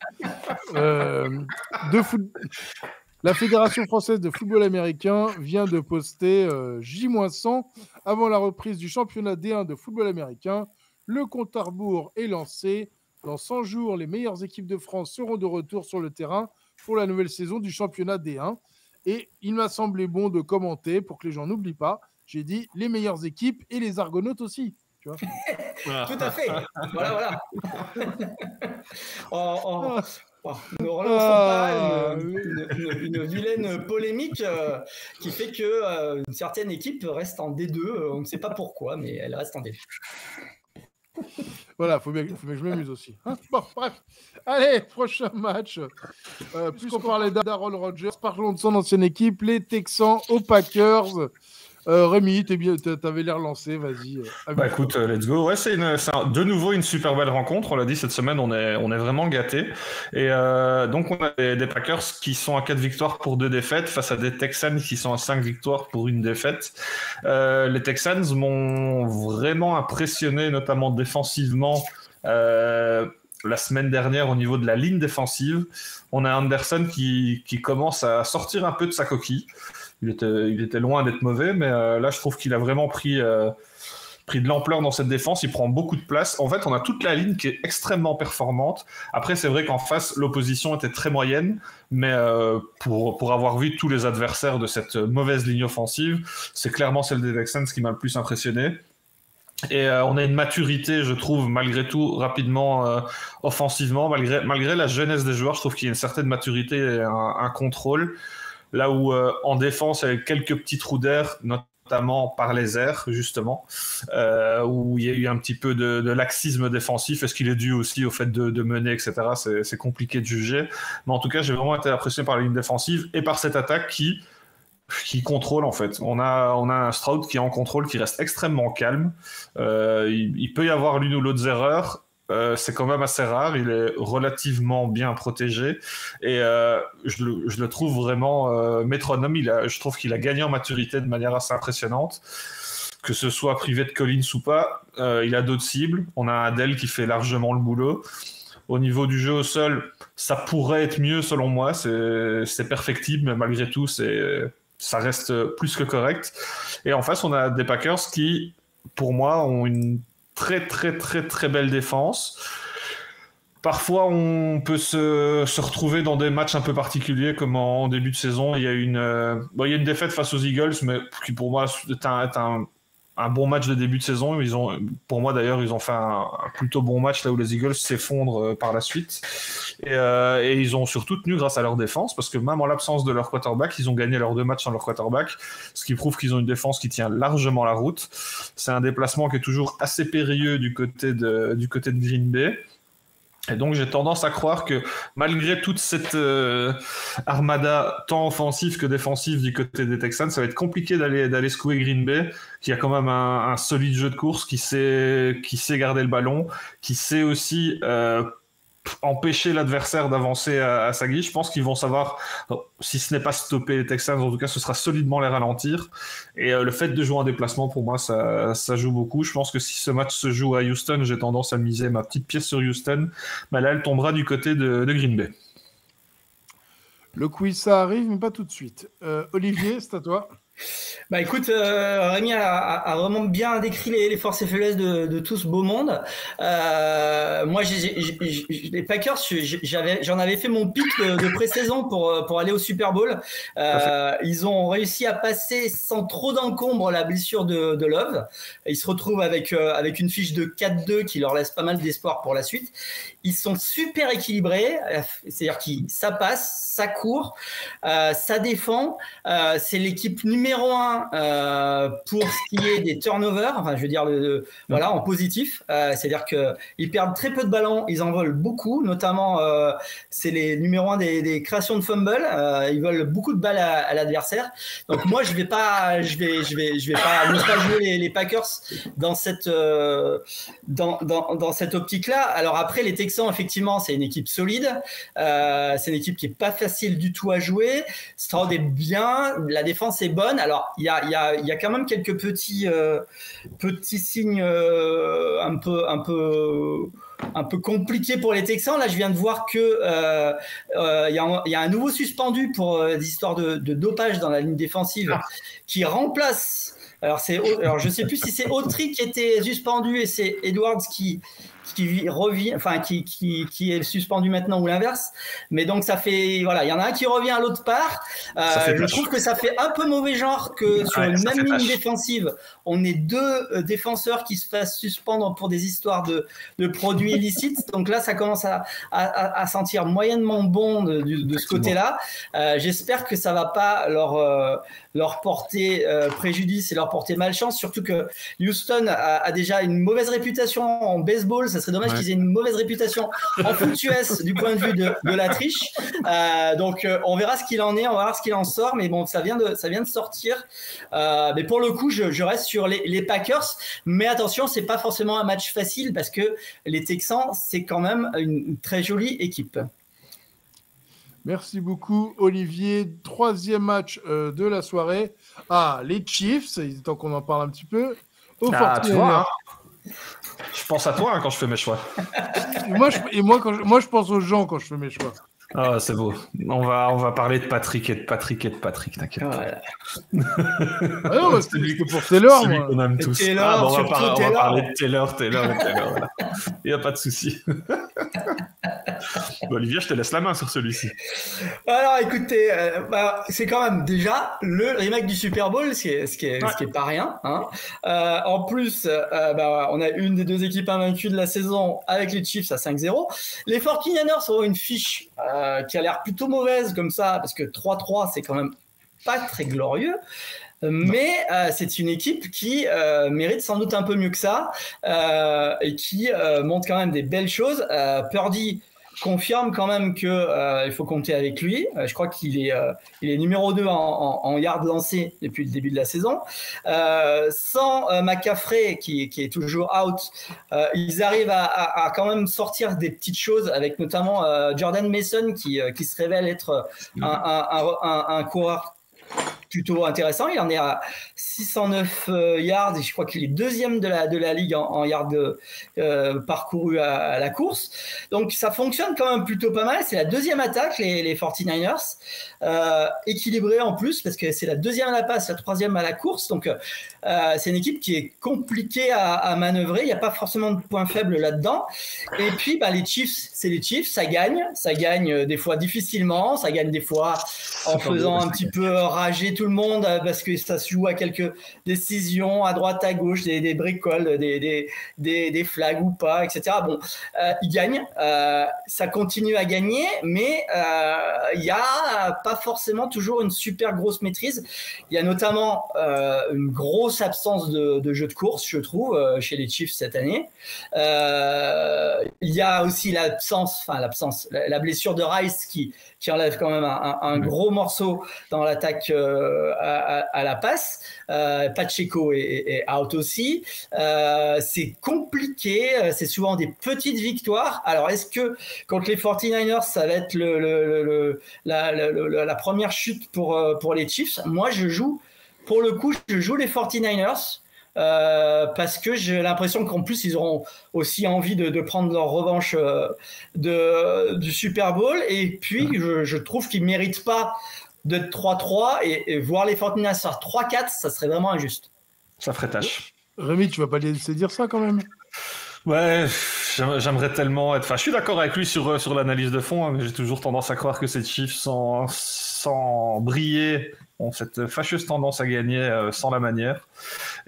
la Fédération française de football américain vient de poster J-100 avant la reprise du championnat D1 de football américain. Le compte à rebours est lancé. Dans 100 jours, les meilleures équipes de France seront de retour sur le terrain pour la nouvelle saison du championnat D1. Et il m'a semblé bon de commenter pour que les gens n'oublient pas. J'ai dit les meilleures équipes et les Argonautes aussi. Tu vois. Tout à fait. Voilà. Ne relançons pas une vilaine polémique qui fait que une certaine équipe reste en D2. On ne sait pas pourquoi, mais elle reste en D2. Voilà, faut bien que je m'amuse aussi. Hein, bon, bref. Allez, prochain match. Puisqu'on parlait d'Aaron Rodgers, parlons de son ancienne équipe, les Texans aux Packers. Rémi, t'avais l'air lancé, vas-y. Écoute, let's go. Ouais, c'est de nouveau une super belle rencontre. On l'a dit cette semaine, on est vraiment gâtés. Et donc, on a des Packers qui sont à 4 victoires pour 2 défaites face à des Texans qui sont à 5 victoires pour 1 défaite. Les Texans m'ont vraiment impressionné, notamment défensivement. La semaine dernière au niveau de la ligne défensive, on a Anderson qui commence à sortir un peu de sa coquille. Il était loin d'être mauvais, mais là, je trouve qu'il a vraiment pris de l'ampleur dans cette défense. Il prend beaucoup de place. En fait, on a toute la ligne qui est extrêmement performante. Après, c'est vrai qu'en face, l'opposition était très moyenne, mais pour avoir vu tous les adversaires de cette mauvaise ligne offensive, c'est clairement celle des Texans qui m'a le plus impressionné. Et on a une maturité, je trouve, malgré tout, rapidement offensivement, malgré la jeunesse des joueurs. Je trouve qu'il y a une certaine maturité et un contrôle. Là où en défense, il y a quelques petits trous d'air, notamment par les airs, justement, où il y a eu un petit peu de laxisme défensif. Est-ce qu'il est dû aussi au fait de mener, etc. C'est compliqué de juger. Mais en tout cas, j'ai vraiment été impressionné par la ligne défensive et par cette attaque qui contrôle, en fait. On a un Stroud qui est en contrôle, qui reste extrêmement calme. Il peut y avoir l'une ou l'autre erreur. C'est quand même assez rare, il est relativement bien protégé et je le trouve vraiment métronome. Je trouve qu'il a gagné en maturité de manière assez impressionnante, que ce soit privé de Collins ou pas. Il a d'autres cibles, on a Adele qui fait largement le boulot. Au niveau du jeu au sol, ça pourrait être mieux selon moi, c'est perfectible, mais malgré tout ça reste plus que correct. Et en face, on a des Packers qui, pour moi, ont une très très très très belle défense. Parfois on peut se retrouver dans des matchs un peu particuliers comme en début de saison. Il y a une défaite face aux Eagles, mais qui pour moi est un bon match de début de saison. Pour moi d'ailleurs, ils ont fait un plutôt bon match là où les Eagles s'effondrent par la suite. Et ils ont surtout tenu grâce à leur défense, parce que même en l'absence de leur quarterback, ils ont gagné leurs 2 matchs sans leur quarterback, ce qui prouve qu'ils ont une défense qui tient largement la route. C'est un déplacement qui est toujours assez périlleux du côté de Green Bay. Et donc j'ai tendance à croire que malgré toute cette armada tant offensive que défensive du côté des Texans, ça va être compliqué d'aller secouer Green Bay, qui a quand même un solide jeu de course, qui sait garder le ballon, qui sait aussi empêcher l'adversaire d'avancer à sa guise. Je pense qu'ils vont savoir, si ce n'est pas stopper les Texans, en tout cas ce sera solidement les ralentir. Et le fait de jouer en déplacement, pour moi, ça joue beaucoup. Je pense que si ce match se joue à Houston, j'ai tendance à miser ma petite pièce sur Houston, mais là elle tombera du côté de Green Bay. Le quiz, ça arrive, mais pas tout de suite. Olivier, c'est à toi. Bah écoute, Rémi a vraiment bien décrit les forces et faiblesses de tout ce beau monde. Moi, les Packers, j'en avais fait mon pic de pré-saison pour aller au Super Bowl. Ils ont réussi à passer sans trop d'encombre la blessure de Love. Ils se retrouvent avec une fiche de 4-2 qui leur laisse pas mal d'espoir pour la suite. Ils sont super équilibrés, c'est-à-dire ça passe, ça court, ça défend. C'est l'équipe numéro 1 pour ce qui est des turnovers, enfin je veux dire voilà, en positif. C'est-à-dire qu'ils perdent très peu de ballons, ils en volent beaucoup, notamment c'est les numéro 1 des créations de fumble. Ils volent beaucoup de balles à l'adversaire. Donc moi je vais pas ne pas jouer les Packers dans cette optique-là. Alors après les Texans, effectivement, c'est une équipe solide. C'est une équipe qui est pas facile du tout à jouer. Stroud est bien, la défense est bonne. Alors il y a quand même quelques petits signes un peu compliqués pour les Texans. Là, je viens de voir que il y a un nouveau suspendu pour des histoires de dopage dans la ligne défensive qui remplace. Alors je sais plus si c'est Autry qui était suspendu et c'est Edwards qui revient, enfin qui est suspendu maintenant ou l'inverse. Mais donc ça fait, voilà, il y en a un qui revient à l'autre part. Je trouve que ça fait un peu mauvais genre que sur une même ligne défensive, on ait deux défenseurs qui se fassent suspendre pour des histoires de produits illicites. Donc là, ça commence à sentir moyennement bon de ce côté-là. J'espère que ça va pas leur porter préjudice et leur porter malchance, surtout que Houston a déjà une mauvaise réputation en baseball. Ça serait dommage qu'ils aient une mauvaise réputation en foot US du point de vue de la triche. Donc on verra ce qu'il en est, on va voir ce qu'il en sort, mais bon, ça vient de sortir. Mais pour le coup, je reste sur les Packers, mais attention, c'est pas forcément un match facile parce que les Texans, c'est quand même une très jolie équipe. Merci beaucoup, Olivier. Troisième match de la soirée. Les Chiefs, il est temps qu'on en parle un petit peu. Tu vois, hein. Je pense à toi quand je fais mes choix. moi, je pense aux gens quand je fais mes choix. Ah, c'est beau. On va parler de Patrick et de Patrick, t'inquiète. Voilà. Non, c'est lui que pour Taylor, celui moi. qu'on aime tous. Taylor, on va parler de Taylor. Voilà. Il n'y a pas de souci. Olivier, je te laisse la main sur celui-ci. Alors, écoutez, c'est quand même déjà le remake du Super Bowl, ce qui est pas rien. Hein. En plus, on a une des deux équipes invaincues de la saison avec les Chiefs à 5-0. Les 49ers ont une fiche qui a l'air plutôt mauvaise comme ça, parce que 3-3, c'est quand même pas très glorieux. Mais c'est une équipe qui mérite sans doute un peu mieux que ça et qui montre quand même des belles choses. Purdy confirme quand même qu'il faut compter avec lui. Je crois qu'il est numéro 2 en yards lancés depuis le début de la saison. Sans McCaffrey qui est toujours out, ils arrivent à quand même sortir des petites choses avec notamment Jordan Mason qui se révèle être un coureur plutôt intéressant. Il en est à 609 yards et je crois qu'il est deuxième de la ligue en yards parcourus à la course. Donc ça fonctionne quand même plutôt pas mal. C'est la deuxième attaque, les 49ers, équilibrée en plus parce que c'est la deuxième à la passe, la troisième à la course. Donc c'est une équipe qui est compliquée à manœuvrer. Il n'y a pas forcément de points faibles là-dedans. Et puis les Chiefs, c'est les Chiefs, ça gagne des fois difficilement, ça gagne des fois en faisant un petit peu rager tout le monde parce que ça se joue à quelques décisions à droite à gauche, des bricoles, des flags ou pas, etc. Bon, ils gagnent, ça continue à gagner, mais il y a pas forcément toujours une super grosse maîtrise. Il y a notamment une grosse absence de jeu de course, je trouve, chez les Chiefs cette année. Il y a aussi la blessure de Rice qui enlève quand même un gros morceau dans l'attaque à la passe. Pacheco est out aussi. C'est compliqué, c'est souvent des petites victoires. Alors est-ce que contre les 49ers ça va être la première chute pour les Chiefs? Moi je joue les 49ers parce que j'ai l'impression qu'en plus ils auront aussi envie de prendre leur revanche du Super Bowl, et puis je trouve qu'ils méritent pas d'être 3-3 et voir les 49ers faire 3-4, ça serait vraiment injuste. Ça ferait tâche. Rémi, tu vas pas laisser dire ça quand même? Ouais, j'aimerais tellement être... Enfin, je suis d'accord avec lui sur l'analyse de fond, hein, mais j'ai toujours tendance à croire que ces Chiefs sans briller ont cette fâcheuse tendance à gagner sans la manière.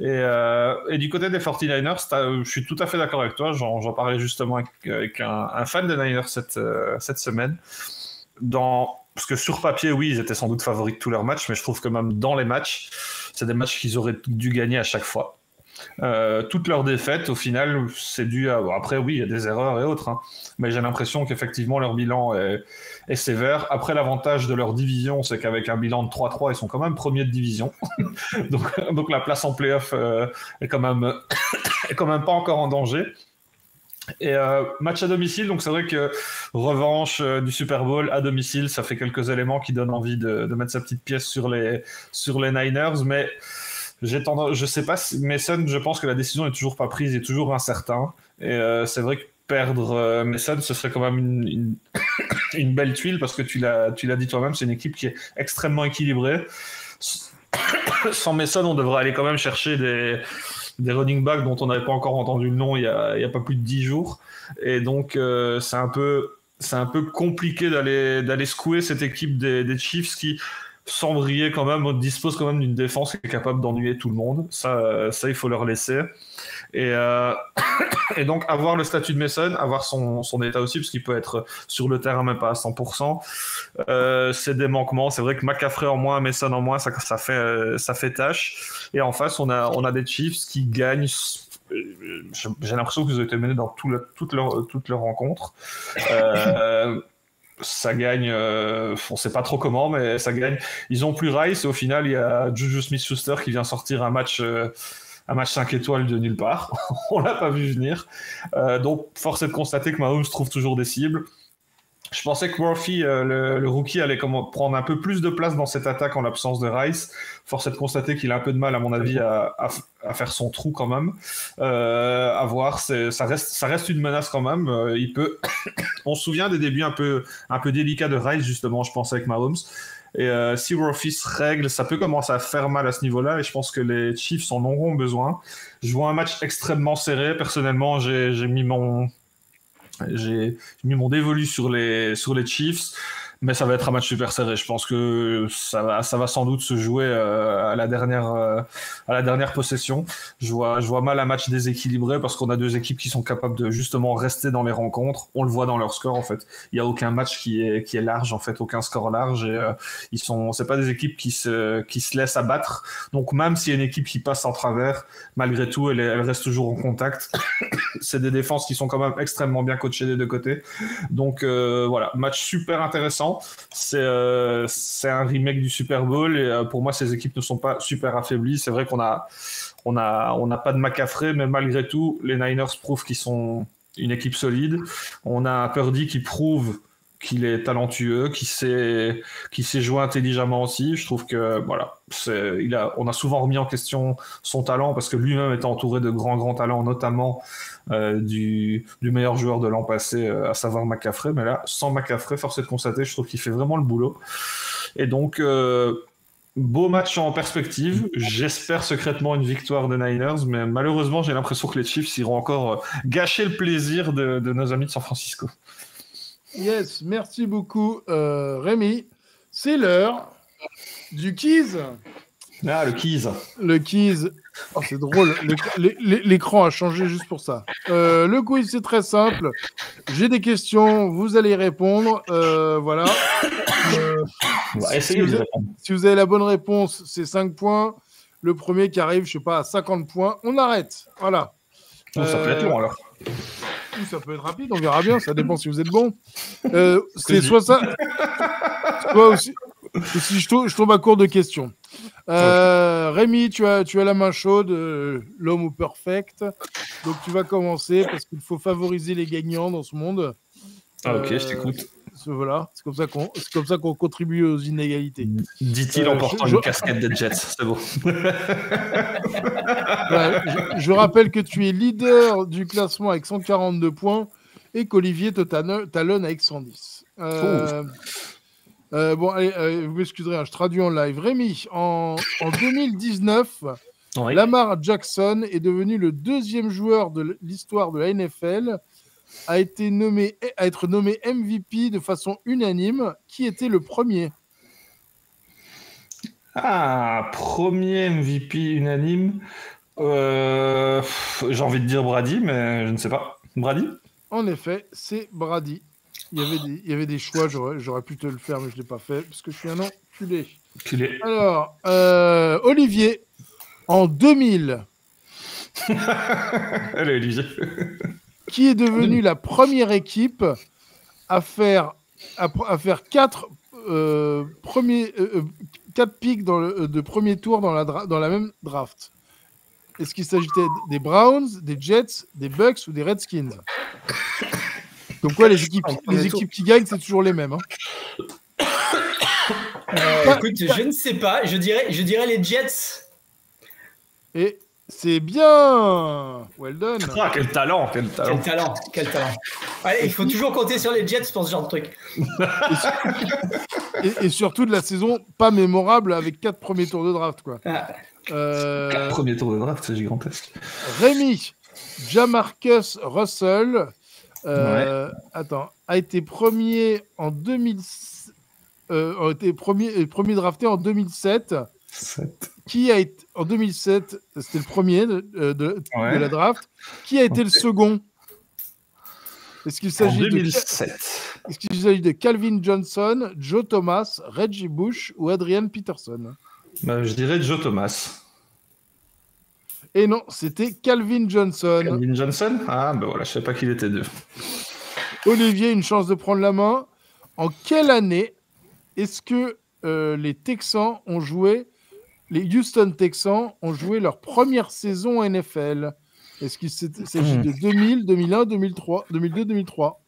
Et du côté des 49ers, je suis tout à fait d'accord avec toi. J'en parlais justement avec un fan des Niners cette semaine. Parce que sur papier, oui, ils étaient sans doute favoris de tous leurs matchs, mais je trouve que même dans les matchs, c'est des matchs qu'ils auraient dû gagner à chaque fois. Toutes leurs défaites, au final, c'est dû à... Bon, après, oui, il y a des erreurs et autres, hein, mais j'ai l'impression qu'effectivement, leur bilan est sévère. Après, l'avantage de leur division, c'est qu'avec un bilan de 3-3, ils sont quand même premiers de division. donc la place en play-off est quand même pas encore en danger. Et match à domicile, donc c'est vrai que revanche du Super Bowl à domicile, ça fait quelques éléments qui donnent envie de mettre sa petite pièce sur les Niners, mais je sais pas si Mason, je pense que la décision est toujours pas prise, est toujours incertain, et c'est vrai que perdre Mason, ce serait quand même une belle tuile, parce que tu l'as dit toi-même, c'est une équipe qui est extrêmement équilibrée. Sans Mason, on devrait aller quand même chercher des running backs dont on n'avait pas encore entendu le nom il y a pas plus de 10 jours. Et donc, c'est un peu compliqué d'aller secouer cette équipe des Chiefs qui, sans briller quand même, dispose quand même d'une défense qui est capable d'ennuyer tout le monde. Ça il faut leur laisser. Et donc, avoir le statut de Mason, avoir son état aussi, parce qu'il peut être sur le terrain, même pas à 100%, c'est des manquements. C'est vrai que McCaffrey en moins, Mason en moins, ça fait tâche. Et en face, on a des Chiefs qui gagnent. J'ai l'impression qu'ils ont été menés dans toutes leurs rencontres. Ça gagne, on sait pas trop comment, mais ça gagne. Ils ont plus Rice, et au final, il y a Juju Smith-Schuster qui vient sortir un match 5 étoiles de nulle part. On l'a pas vu venir. Donc, force est de constater que Mahomes trouve toujours des cibles. Je pensais que Murphy, le rookie, allait prendre un peu plus de place dans cette attaque en l'absence de Rice. Force est de constater qu'il a un peu de mal, à mon avis, à faire son trou quand même. À voir, ça reste une menace quand même. Il peut. On se souvient des débuts un peu délicats de Rice, justement, je pense, avec Mahomes. Et si Murphy se règle, ça peut commencer à faire mal à ce niveau-là. Et je pense que les Chiefs en auront besoin. Je vois un match extrêmement serré. Personnellement, j'ai mis mon dévolu sur les Chiefs, mais ça va être un match super serré. Je pense que ça va sans doute se jouer à la dernière possession. Je vois mal un match déséquilibré parce qu'on a deux équipes qui sont capables de justement rester dans les rencontres. On le voit dans leur score en fait. Il n'y a aucun match qui est large en fait, aucun score large. Et c'est pas des équipes qui se laissent abattre. Donc même s'il y a une équipe qui passe en travers, malgré tout, elle reste toujours en contact. C'est des défenses qui sont quand même extrêmement bien coachées des deux côtés. Donc voilà, match super intéressant. C'est un remake du Super Bowl et pour moi ces équipes ne sont pas super affaiblies. C'est vrai qu'on n'a pas de McCaffrey, mais malgré tout les Niners prouvent qu'ils sont une équipe solide. On a un Purdy qui prouve qu'il est talentueux, qui sait jouer intelligemment aussi. Je trouve que voilà, on a souvent remis en question son talent parce que lui-même était entouré de grands talents, notamment du meilleur joueur de l'an passé, à savoir McCaffrey. Mais là, sans McCaffrey, force est de constater, je trouve qu'il fait vraiment le boulot. Et donc, beau match en perspective. J'espère secrètement une victoire des Niners, mais malheureusement, j'ai l'impression que les Chiefs iront encore gâcher le plaisir de nos amis de San Francisco. Yes, merci beaucoup Rémi. C'est l'heure du quiz. Ah, le quiz. Le quiz. Oh, c'est drôle. L'écran a changé juste pour ça. Le quiz, c'est très simple. J'ai des questions, vous allez y répondre. Voilà. Si vous avez la bonne réponse, c'est 5 points. Le premier qui arrive, je sais pas, à 50 points, on arrête. Voilà. Ça peut être long alors. Ça peut être rapide, on verra bien, ça dépend si vous êtes bon. C'est soit ça, soit aussi je tombe à court de questions. Rémi, tu as la main chaude, l'homme au perfect. Donc tu vas commencer parce qu'il faut favoriser les gagnants dans ce monde. Ok, je t'écoute. Voilà, c'est comme ça qu'on contribue aux inégalités. Dit-il en portant une casquette des Jets, c'est beau. Je rappelle que tu es leader du classement avec 142 points et qu'Olivier te talonne avec 110. Bon, allez, vous m'excuserez, je traduis en live. Rémi, en 2019, oui. Lamar Jackson est devenu le deuxième joueur de l'histoire de la NFL à être nommé MVP de façon unanime. Qui était le premier ? Ah, premier MVP unanime. J'ai envie de dire Brady, mais je ne sais pas. Brady ? En effet, c'est Brady. Il y avait des choix, j'aurais pu te le faire, mais je ne l'ai pas fait, parce que je suis un enculé. Alors, Olivier, en 2000. Allez, Olivier. Qui est devenu la première équipe à faire 4 picks de premier tour dans la même draft? Est-ce qu'il s'agissait des Browns, des Jets, des Bucks ou des Redskins? Donc quoi, les équipes qui gagnent, c'est toujours les mêmes. Écoute, je ne sais pas. Je dirais les Jets. Et c'est bien. Well done. Ah, quel talent. Allez, il faut toujours compter sur les Jets pour ce genre de truc. Et surtout de la saison pas mémorable avec 4 premiers tours de draft, quoi. Premier tour de draft, c'est gigantesque. Rémi, Jamarcus Russell a été premier en 2000, a été premier drafté en 2007. Qui a été en 2007, c'était le premier de la draft. Qui a été le second? Est-ce qu'il s'agit de Calvin Johnson, Joe Thomas, Reggie Bush ou Adrian Peterson? Je dirais Joe Thomas. Et non, c'était Calvin Johnson. Calvin Johnson? Ah, ben voilà, je ne savais pas qu'il était deux. Olivier, une chance de prendre la main. En quelle année est-ce que les Texans ont joué, les Houston Texans ont joué leur première saison en NFL? Est-ce qu'il s'agit de 2000, 2001, 2003, 2002, 2003?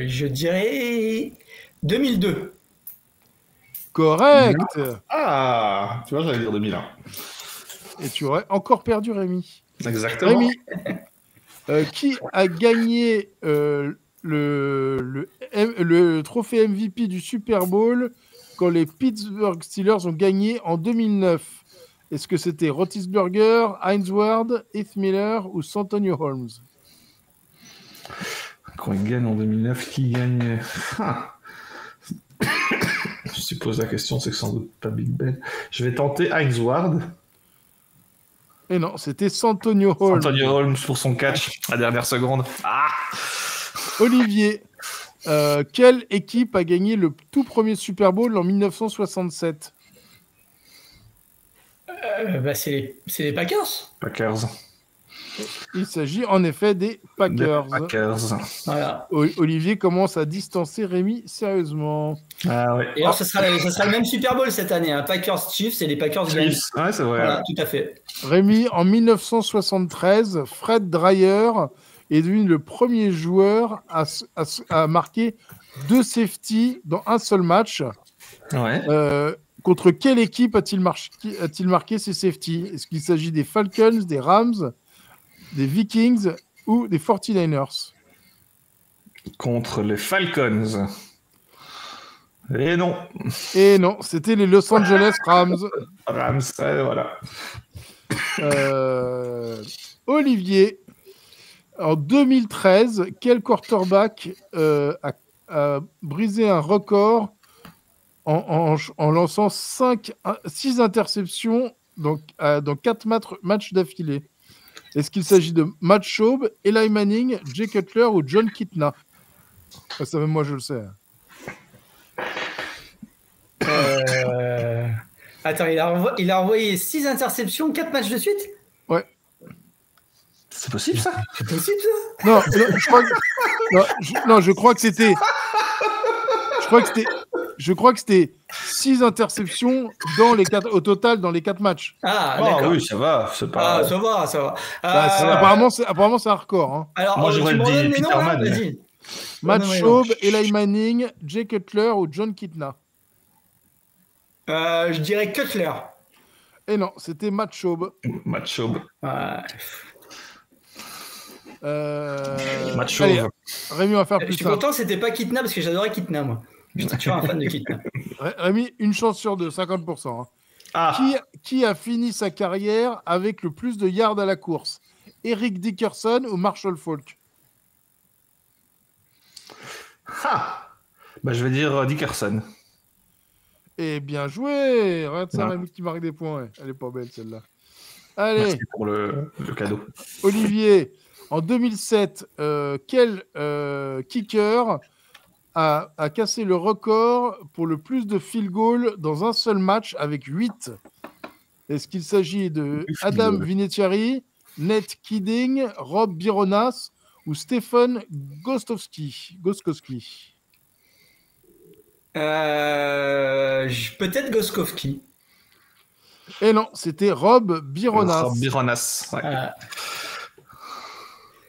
Je dirais 2002. Correct. Ah, tu vois, j'allais dire 2001. Et tu aurais encore perdu Rémi. Exactement. Rémi, qui a gagné le trophée MVP du Super Bowl quand les Pittsburgh Steelers ont gagné en 2009? Est-ce que c'était Roethlisberger, Heinz Ward, Heath Miller ou Santonio Holmes? Quand ils gagnent en 2009, qui gagne? Je suppose la question, c'est que sans doute pas Big Ben. Je vais tenter Heinz Ward. Et non, c'était Santonio Holmes. Santonio Holmes pour son catch à dernière seconde. Olivier, quelle équipe a gagné le tout premier Super Bowl en 1967? C'est les Packers. Packers. Il s'agit en effet des Packers. Voilà. Olivier commence à distancer Rémi sérieusement. Ah ouais. Et alors, ce sera le même Super Bowl cette année. Packers Chiefs et les Packers gagnent. Ouais, c'est vrai. Voilà, tout à fait. Rémi, en 1973, Fred Dreyer est devenu le premier joueur à marquer 2 safety dans un seul match. Ouais. Contre quelle équipe a-t-il marqué ces safety? Est-ce qu'il s'agit des Falcons, des Rams, des Vikings ou des 49ers? Contre les Falcons. Et non. Et non, c'était les Los Angeles Rams. Rams, voilà. Olivier, en 2013, quel quarterback a brisé un record en lançant 6 interceptions dans 4 matchs d'affilée? Est-ce qu'il s'agit de Matt Schaub, Eli Manning, Jay Cutler ou John Kitna? Ça, même moi, je le sais. Attends, il a envoyé 6 interceptions, 4 matchs de suite? Ouais. C'est possible, ça? C'est possible, ça? Non, je crois que c'était... Je crois que c'était 6 interceptions au total dans les 4 matchs. Ah, d'accord. Oui, ça va. C'est pas... Ah, ça va. Apparemment, c'est un record. Hein. Alors, moi, j'aurais dit Peterman. Vas-y. Matt Schaub, Eli Manning, Jay Cutler ou John Kitna? Je dirais Cutler. Et non, c'était Matt Schaub. Matt Schaub. Matt Schaub. Allez, Rémi, on va faire plus. Je suis content, c'était pas Kitna parce que j'adorais Kitna, moi. J'étais toujours un fan de Kitna. Rémi, une chance sur 2, 50%. Hein. Qui a fini sa carrière avec le plus de yards à la course? Eric Dickerson ou Marshall Faulk? Je vais dire Dickerson. Et bien joué. Regarde ça, Rémi qui marque des points. Ouais. Elle est pas belle, celle-là. Allez. Merci pour le cadeau. Olivier, en 2007, quel kicker a cassé le record pour le plus de field goal dans un seul match avec 8? Est-ce qu'il s'agit de Adam Vinatieri, Nate Kidding, Rob Bironas ou Stephen Gostkowski? Peut-être Gostkowski. Et non, c'était Rob Bironas. Rob Bironas, ouais.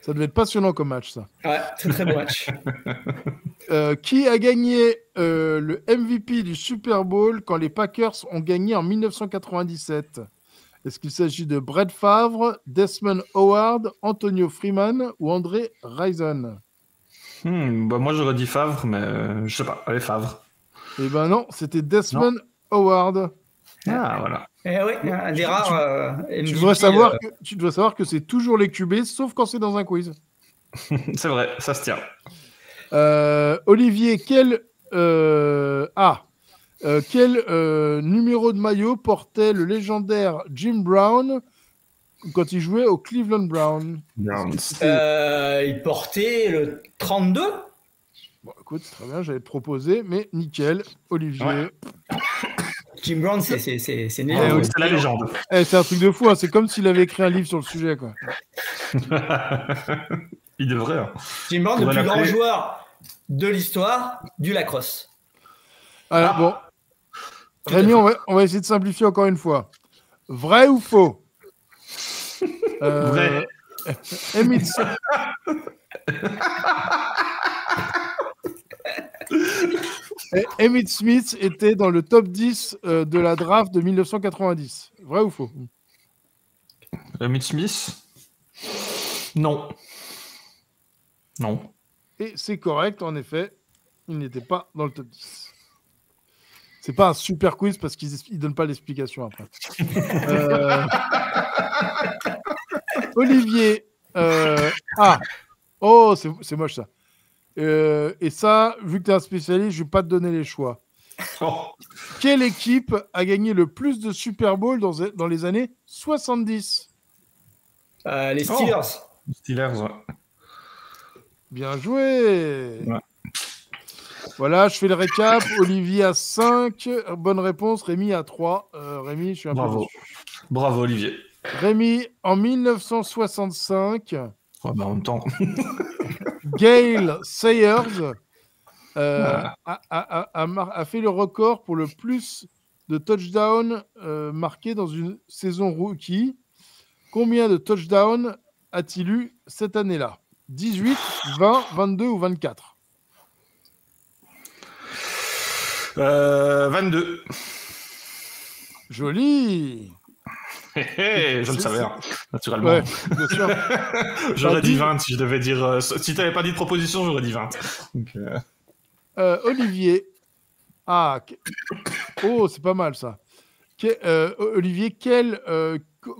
Ça devait être passionnant comme match, ça. Ouais, très bon match. Qui a gagné le MVP du Super Bowl quand les Packers ont gagné en 1997? Est-ce qu'il s'agit de Brett Favre, Desmond Howard, Antonio Freeman ou André Rison? Moi, j'aurais dit Favre, mais je sais pas. Allez, Favre. Eh ben non, c'était Desmond Howard. Ah, voilà. Eh ouais, un des rares MVP, Tu dois savoir que c'est toujours les QB, sauf quand c'est dans un quiz. C'est vrai, ça se tient. Olivier, quel numéro de maillot portait le légendaire Jim Brown quand il jouait au Cleveland Browns? Il portait le 32. Bon, écoute, très bien, j'allais te proposer, mais nickel, Olivier. Ouais. Jim Brown, c'est c'est la légende. C'est un truc de fou, hein. C'est comme s'il avait écrit un livre sur le sujet, quoi. Il devrait. Hein. Jim Brown, le plus grand joueur de l'histoire du lacrosse. Bon. Rémi, on va essayer de simplifier encore une fois. Vrai ou faux? Vrai. Emmitt Smith était dans le top 10 de la draft de 1990. Vrai ou faux? Emmitt Smith? Non. Non. Et c'est correct, en effet. Il n'était pas dans le top 10. C'est pas un super quiz parce qu'il ne donne pas l'explication après. Olivier. Oh, c'est moche ça. Et ça, vu que tu es un spécialiste, je ne vais pas te donner les choix. Oh. Quelle équipe a gagné le plus de Super Bowl dans les années 70? Les Steelers. Les Steelers, ouais. Bien joué. Ouais. Voilà, je fais le récap. Olivier a 5 bonnes réponses. Rémi a 3. Rémi, je suis un peu déçu. Bravo, Olivier. Rémi, en 1965, en même temps. Gail Sayers a fait le record pour le plus de touchdowns marqués dans une saison rookie. Combien de touchdowns a-t-il eu cette année-là? 18, 20, 22 ou 24? 22. Joli. Je le savais, naturellement. Ouais, bien sûr. J'aurais dit 20 si je devais dire... si tu n'avais pas dit de proposition, j'aurais dit 20. Donc, Olivier. Oh, c'est pas mal ça. Olivier, quel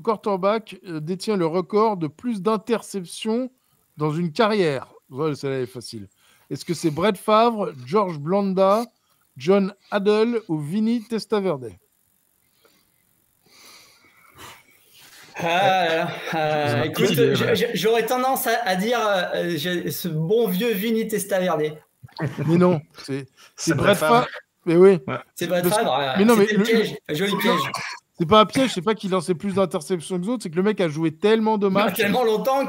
quarterback détient le record de plus d'interceptions dans une carrière? Celle-là est facile. Est-ce que c'est Brett Favre, George Blanda, John Adel ou Vinny Testaverde? Écoute, j'aurais tendance à dire ce bon vieux Vinny Testaverde. Mais non, c'est Brett Favre. Mais oui. Ouais. C'est Brett Favre. Mais non, mais piège, joli piège. C'est pas un piège, c'est pas qu'il lançait plus d'interceptions que les autres, c'est que le mec a joué tellement de matchs. Tellement longtemps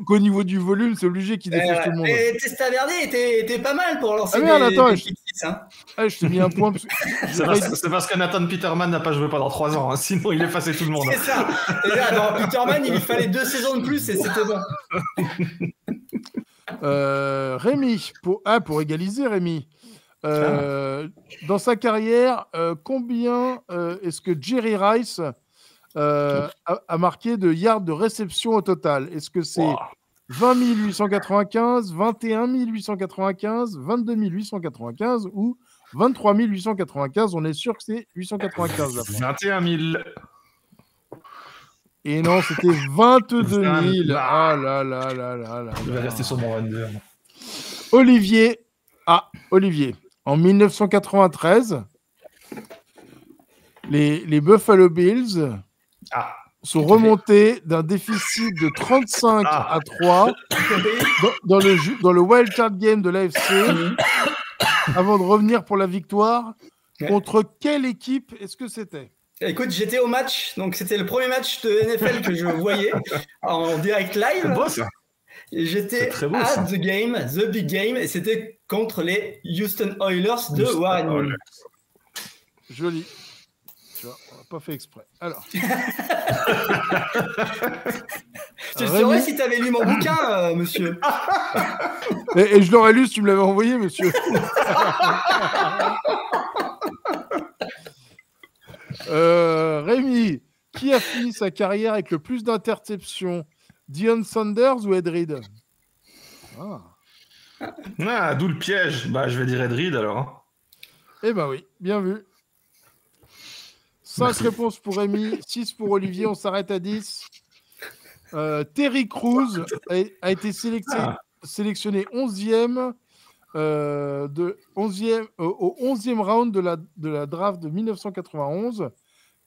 qu'au niveau du volume, c'est obligé qu'il défonce tout le monde. Et Testaverde était pas mal pour lancer je t'ai mis un point. C'est parce que Nathan Peterman n'a pas joué pendant 3 ans, hein, sinon il effacait tout le monde. C'est ça. Et là, dans Peterman, il lui fallait 2 saisons de plus et c'était bon. Rémi, pour égaliser Rémi. Dans sa carrière, combien est-ce que Jerry Rice a marqué de yards de réception au total? Est-ce que c'est 20 895, 21 895, 22 895 ou 23 895? On est sûr que c'est 895. 21 000. Et non, c'était 22 000. Ah là là là là là. Je vais rester sur mon 22. Olivier. Olivier. En 1993, les Buffalo Bills sont remontés d'un déficit de 35 à 3 dans le wildcard game de l'AFC avant de revenir pour la victoire. Contre quelle équipe est-ce que c'était? Écoute, j'étais au match, donc c'était le premier match de NFL que je voyais en direct live. C'est beau ça. J'étais à The Big Game, et c'était contre les Houston Oilers de Warren Moon. Joli. Tu vois, on n'a pas fait exprès. Alors. Tu le saurais si tu avais lu mon bouquin, monsieur. Et je l'aurais lu si tu me l'avais envoyé, monsieur. Rémi, qui a fini sa carrière avec le plus d'interceptions? Deion Sanders ou Ed Reed? D'où le piège. Je vais dire Ed Reed alors. Eh ben oui, bien vu. 5 réponses pour Rémi, 6 pour Olivier, on s'arrête à 10. Terry Crews a été sélectionné 11e, au 11e round de la draft de 1991.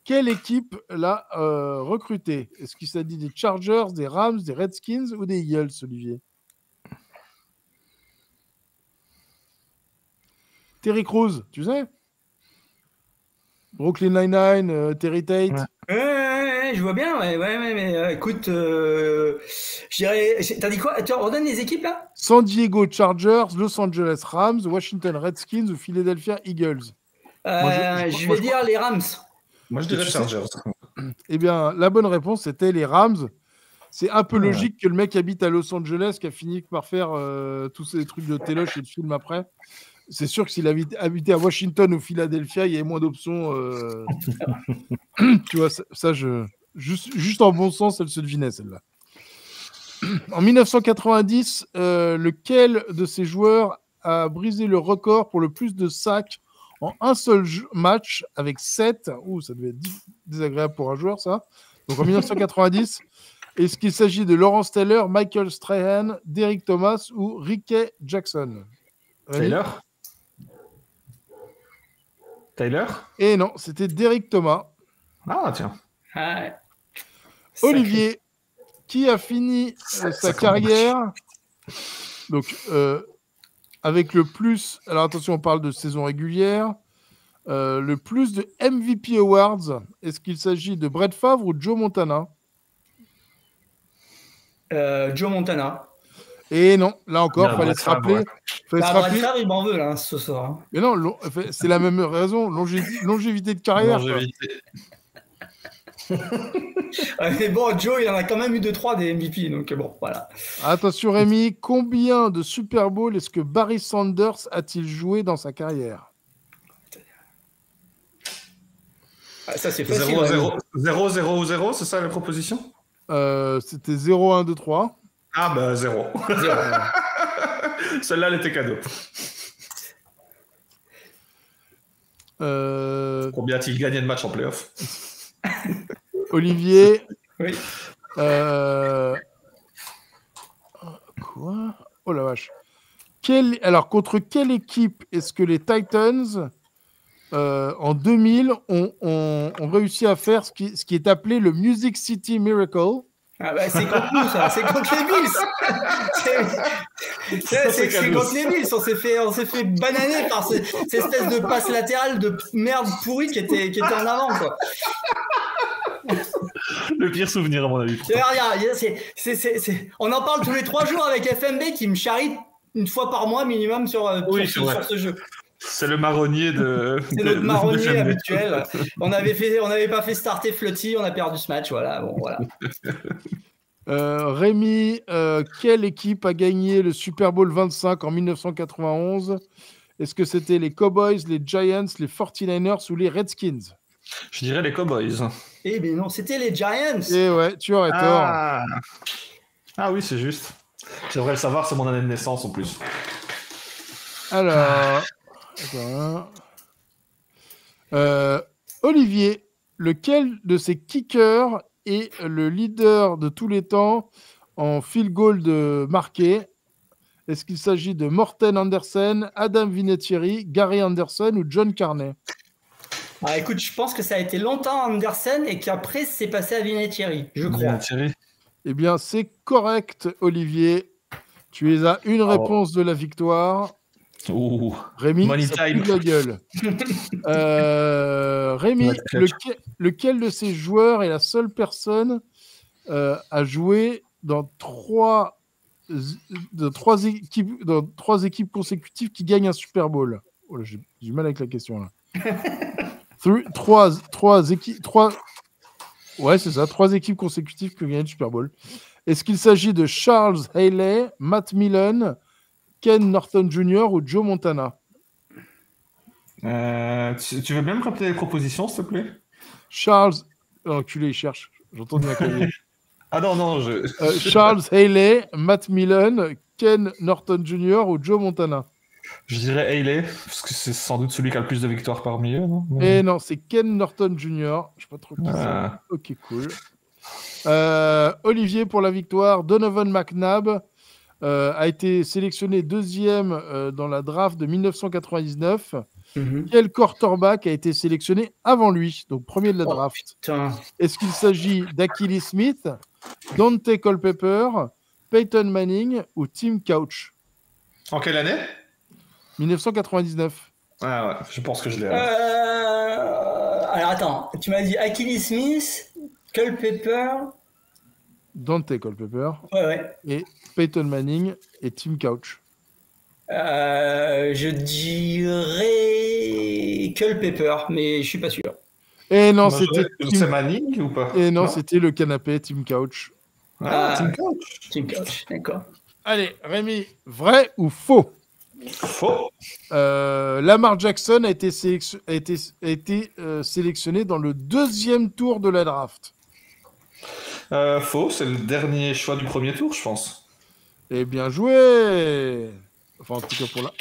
Quelle équipe l'a recruté? Est-ce qu'il s'agit des Chargers, des Rams, des Redskins ou des Eagles, Olivier? Terry Crews, tu sais? Brooklyn Nine-Nine, Terry Tate. Ouais, je vois bien, mais écoute, je dirais. T'as dit quoi? Tu redonnes les équipes là? San Diego Chargers, Los Angeles Rams, Washington Redskins ou Philadelphia Eagles? Je vais dire les Rams. Moi, je dirais Chargers. Eh bien, la bonne réponse, c'était les Rams. C'est un peu logique que le mec habite à Los Angeles, qui a fini par faire tous ces trucs de téloche et de films après. C'est sûr que s'il habitait à Washington ou Philadelphia, il y avait moins d'options. Tu vois, ça juste en bon sens, elle se devinait, celle-là. En 1990, lequel de ces joueurs a brisé le record pour le plus de sacs en un seul match avec 7? Ouh, ça devait être désagréable pour un joueur, ça. Donc en 1990, est-ce qu'il s'agit de Lawrence Taylor, Michael Strahan, Derrick Thomas ou Rickey Jackson? Taylor? Et non, c'était Derrick Thomas. Ah, tiens. Ouais. Olivier, qui a fini sa carrière donc, avec le plus... Alors attention, on parle de saison régulière. Le plus de MVP Awards. Est-ce qu'il s'agit de Brett Favre ou Joe Montana? Joe Montana. Et non, là encore, il fallait se rappeler. Brett Favre, il m'en veut là, ce soir. Mais non, c'est la même raison. Longévité de carrière. Mais bon, Joe, il en a quand même eu 2-3 des MVP, donc bon, voilà. Attention Rémi, combien de Super Bowl est-ce que Barry Sanders a-t-il joué dans sa carrière? Ça, c'est facile. 0-0-0, c'est ça la proposition? C'était 0-1-2-3. Ah bah 0. Celle-là, elle était cadeau. Combien a-t-il gagné de matchs en playoff? Olivier. Oui. Quoi? Oh la vache. Alors, contre quelle équipe est-ce que les Titans, en 2000, ont réussi à faire ce qui est appelé le Music City Miracle? Ah bah, c'est contre nous, ça. C'est contre les Bills. C'est contre les Bills. On s'est fait bananer par cette espèce de passe latérale de merde pourrie qui était en avant, quoi. Le pire souvenir, à mon avis. On en parle tous les 3 jours avec FMB qui me charrie une fois par mois minimum sur ce jeu. C'est le marronnier de. C'est notre marronnier habituel. On n'avait pas fait starter Flutty, on a perdu ce match. Voilà. Bon, voilà. Rémi, quelle équipe a gagné le Super Bowl 25 en 1991? Est-ce que c'était les Cowboys, les Giants, les 49ers ou les Redskins? Je dirais les Cowboys. Eh bien non, c'était les Giants. Eh ouais, tu aurais tort. Ah oui, c'est juste. J'aimerais le savoir, c'est mon année de naissance en plus. Alors, Olivier, lequel de ces kickers est le leader de tous les temps en field goal de marqué? Est-ce qu'il s'agit de Morten Andersen, Adam Vinatieri, Gary Anderson ou John Carney? Ah, écoute, je pense que ça a été longtemps Andersen et qu'après c'est passé à Vinatieri, je crois. Vinatieri. Eh bien, c'est correct, Olivier. Tu es à une réponse de la victoire. Rémi, ça pue de la gueule. Rémi, lequel de ces joueurs est la seule personne à jouer dans trois équipes consécutives qui gagnent un Super Bowl? Oh là, j'ai du mal avec la question là. Trois équipes consécutives qui gagnent le Super Bowl. Est-ce qu'il s'agit de Charles Haley, Matt Millen, Ken Norton Jr. ou Joe Montana? Tu veux bien me rappeler les propositions, s'il te plaît? Charles... Enculé, il cherche. J'entends bien clavier. Ah non, Charles Haley, Matt Millen, Ken Norton Jr. ou Joe Montana? Je dirais Haley, parce que c'est sans doute celui qui a le plus de victoires parmi eux, non? Et non, c'est Ken Norton Jr. Je sais pas trop qui c'est. Ok, cool. Olivier pour la victoire. Donovan McNabb a été sélectionné 2e dans la draft de 1999. Quel quarterback a été sélectionné avant lui, donc premier de la draft? Est-ce qu'il s'agit d'Akili Smith, Dante Culpepper, Peyton Manning ou Tim Couch? En quelle année? 1999. Ah ouais, je pense que je l'ai. Alors attends, tu m'as dit Akili Smith, Culpepper, Dante Culpepper, ouais. Et Peyton Manning et Tim Couch. Je dirais Culpepper, mais je suis pas sûr. Et non, c'était c'est Manning ou pas? Et non, c'était le canapé Tim Couch. Tim Couch. Tim Couch, d'accord. Allez, Rémi, vrai ou faux? Faux. Lamar Jackson a été sélectionné dans le 2e tour de la draft. Faux, c'est le dernier choix du premier tour, je pense. Et bien joué. Enfin, en tout cas pour là.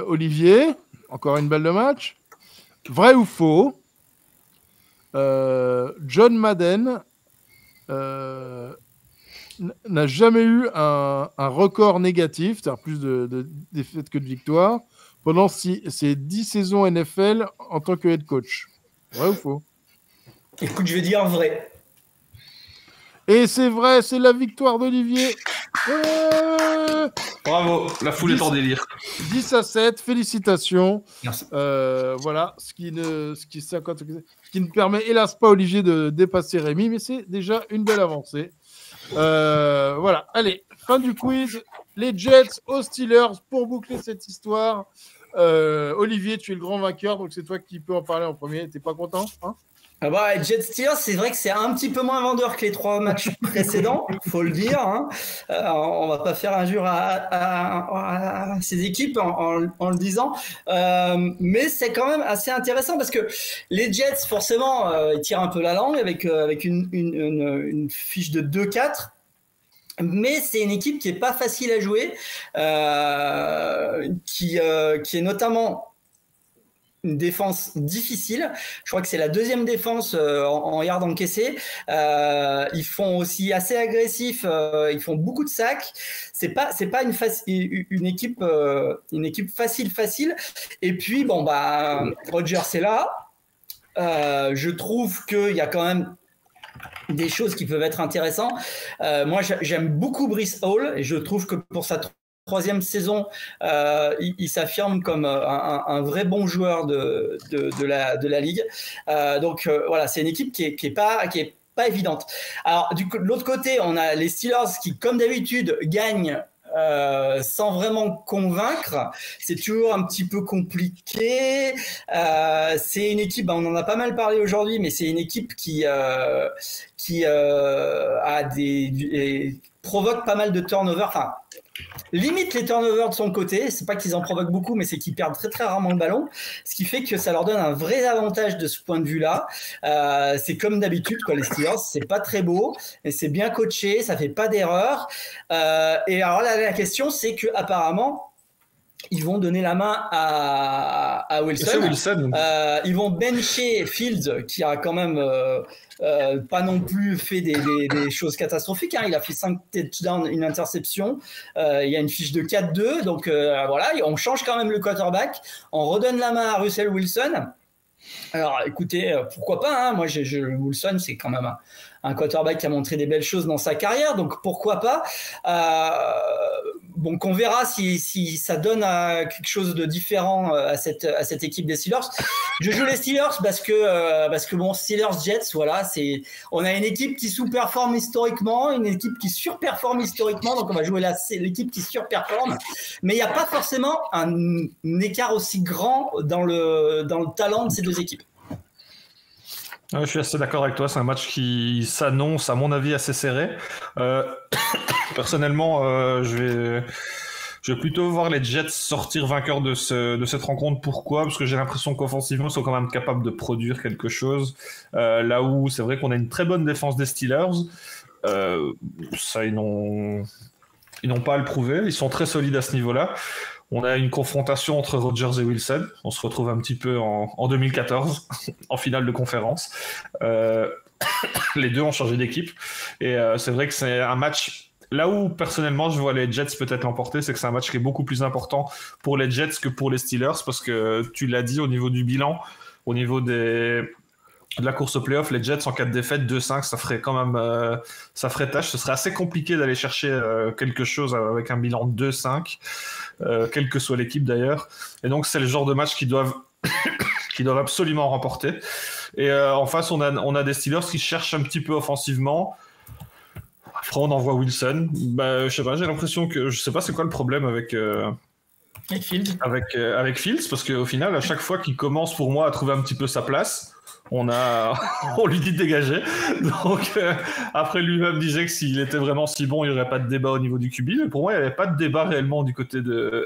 Olivier, encore une balle de match. Vrai ou faux? John Madden n'a jamais eu un record négatif, c'est-à-dire plus de défaites que de victoires, pendant ses 10 saisons NFL en tant que head coach. Vrai ou faux? Écoute, je vais dire vrai. Et c'est vrai, c'est la victoire d'Olivier. Bravo, la foule est en délire. 10-7, félicitations. Merci. Voilà, ce qui ne permet hélas pas Olivier de dépasser Rémi, mais c'est déjà une belle avancée. Voilà, allez, fin du quiz. Les Jets aux Steelers pour boucler cette histoire. Olivier, tu es le grand vainqueur, donc c'est toi qui peux en parler en premier. T'es pas content, hein? Jets Steelers, c'est vrai que c'est un petit peu moins vendeur que les 3 matchs précédents, faut le dire. Hein. On va pas faire injure à ces équipes en le disant, mais c'est quand même assez intéressant parce que les Jets, forcément, ils tirent un peu la langue avec une fiche de 2-4. Mais c'est une équipe qui est pas facile à jouer, qui est notamment une défense difficile. Je crois que c'est la 2e défense en yards encaissés. Ils font aussi assez agressif. Ils font beaucoup de sacs. C'est pas une équipe facile. Et puis Rodgers est là. Je trouve qu'il y a quand même des choses qui peuvent être intéressantes. Moi, j'aime beaucoup Breece Hall et je trouve que pour sa 3e saison, il s'affirme comme un vrai bon joueur de la ligue. Donc voilà, c'est une équipe qui est pas évidente. Alors de l'autre côté, on a les Steelers qui, comme d'habitude, gagnent sans vraiment convaincre. C'est toujours un petit peu compliqué. C'est une équipe, on en a pas mal parlé aujourd'hui, mais c'est une équipe qui a provoque pas mal de turnovers. Enfin, limite les turnovers de son côté. C'est pas qu'ils en provoquent beaucoup, mais c'est qu'ils perdent très très rarement le ballon, ce qui fait que ça leur donne un vrai avantage de ce point de vue-là. C'est comme d'habitude, quoi, les Steelers, c'est pas très beau, mais c'est bien coaché, ça fait pas d'erreur. Et alors là, la question, c'est que apparemment, ils vont donner la main à Wilson. Ils vont bencher Fields, qui a quand même pas non plus fait des choses catastrophiques. Hein. Il a fait 5 touchdowns, une interception. Il y a une fiche de 4-2. Donc voilà, on change quand même le quarterback. On redonne la main à Russell Wilson. Alors écoutez, pourquoi pas, hein. Moi, Wilson, c'est quand même un quarterback qui a montré des belles choses dans sa carrière, donc pourquoi pas. Donc on verra si ça donne quelque chose de différent à cette équipe des Steelers. Je joue les Steelers parce que bon, Steelers-Jets, voilà, on a une équipe qui sous-performe historiquement, une équipe qui surperforme historiquement, donc on va jouer l'équipe qui surperforme, mais il n'y a pas forcément un écart aussi grand dans le talent de ces deux équipes. Je suis assez d'accord avec toi, c'est un match qui s'annonce à mon avis assez serré. Personnellement, je vais plutôt voir les Jets sortir vainqueurs de cette rencontre. Pourquoi ? Parce que j'ai l'impression qu'offensivement, ils sont quand même capables de produire quelque chose. Là où c'est vrai qu'on a une très bonne défense des Steelers. Ça, ils n'ont pas à le prouver. Ils sont très solides à ce niveau-là. On a une confrontation entre Rodgers et Wilson. On se retrouve un petit peu en 2014, en finale de conférence. Les deux ont changé d'équipe. Et c'est vrai que c'est un match... Là où, personnellement, je vois les Jets peut-être l'emporter, c'est que c'est un match qui est beaucoup plus important pour les Jets que pour les Steelers, parce que tu l'as dit, au niveau du bilan, au niveau de la course au playoff, les Jets en 4 défaites, 2-5, ça ferait quand même ça ferait tâche. Ce serait assez compliqué d'aller chercher quelque chose avec un bilan de 2-5, quelle que soit l'équipe d'ailleurs. Et donc, c'est le genre de match qu'ils doivent absolument remporter. Et en face, on a des Steelers qui cherchent un petit peu offensivement. Après, on envoie Wilson. Je sais pas, j'ai l'impression que... Je sais pas c'est quoi le problème avec Fields. Avec Fields, parce qu'au final, à chaque fois qu'il commence pour moi à trouver un petit peu sa place, on lui dit de dégager. Donc après, lui-même disait que s'il était vraiment si bon, il n'y aurait pas de débat au niveau du QB. Mais pour moi, il n'y avait pas de débat réellement du côté des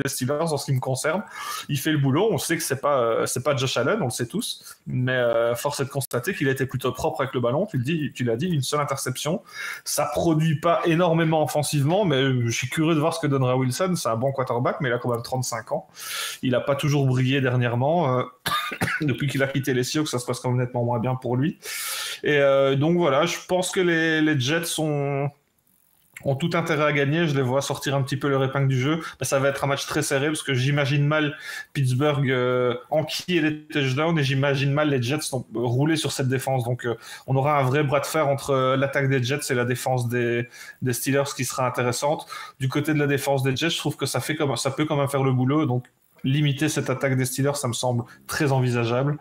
Steelers en ce qui me concerne. Il fait le boulot. On sait que c'est pas Josh Allen, on le sait tous. Mais force est de constater qu'il a été plutôt propre avec le ballon. Tu l'as dit, une seule interception. Ça produit pas énormément offensivement, mais je suis curieux de voir ce que donnera Wilson. C'est un bon quarterback, mais il a quand même 35 ans. Il n'a pas toujours brillé dernièrement. Depuis qu'il a quitté les Seahawks, ça se passe quand même nettement moins bien pour lui. Et donc voilà, je pense que les Jets ont tout intérêt à gagner. Je les vois sortir un petit peu leur épingle du jeu. Mais ça va être un match très serré parce que j'imagine mal Pittsburgh enquiller les touchdowns et j'imagine mal les Jets rouler sur cette défense. Donc on aura un vrai bras de fer entre l'attaque des Jets et la défense des Steelers qui sera intéressante. Du côté de la défense des Jets, je trouve que ça peut quand même faire le boulot. Donc limiter cette attaque des Steelers, ça me semble très envisageable.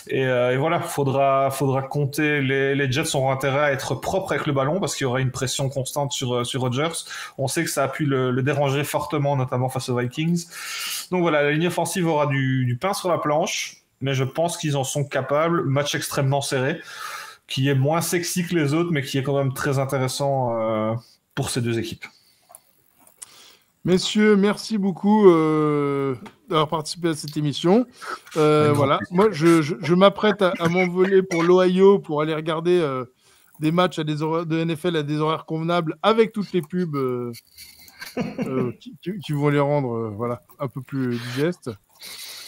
Et voilà, faudra compter. Les Jets auront intérêt à être propres avec le ballon parce qu'il y aura une pression constante sur Rodgers. On sait que ça a pu le déranger fortement, notamment face aux Vikings. Donc voilà, la ligne offensive aura du pain sur la planche, mais je pense qu'ils en sont capables. Match extrêmement serré, qui est moins sexy que les autres, mais qui est quand même très intéressant pour ces deux équipes. Messieurs, merci beaucoup d'avoir participé à cette émission. Voilà, moi je m'apprête à m'envoler pour l'Ohio pour aller regarder des matchs de NFL à des horaires convenables avec toutes les pubs qui vont les rendre voilà, un peu plus digestes.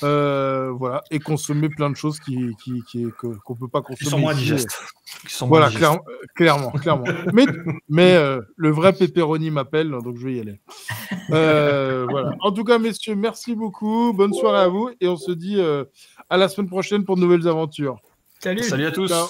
Voilà, et consommer plein de choses qu'on ne peut pas consommer. Qui sont moins digestes. Voilà, clairement. Mais le vrai pepperoni m'appelle, donc je vais y aller. Voilà. En tout cas, messieurs, merci beaucoup. Bonne soirée à vous. Et on se dit à la semaine prochaine pour de nouvelles aventures. Salut. Salut à tous. Ciao.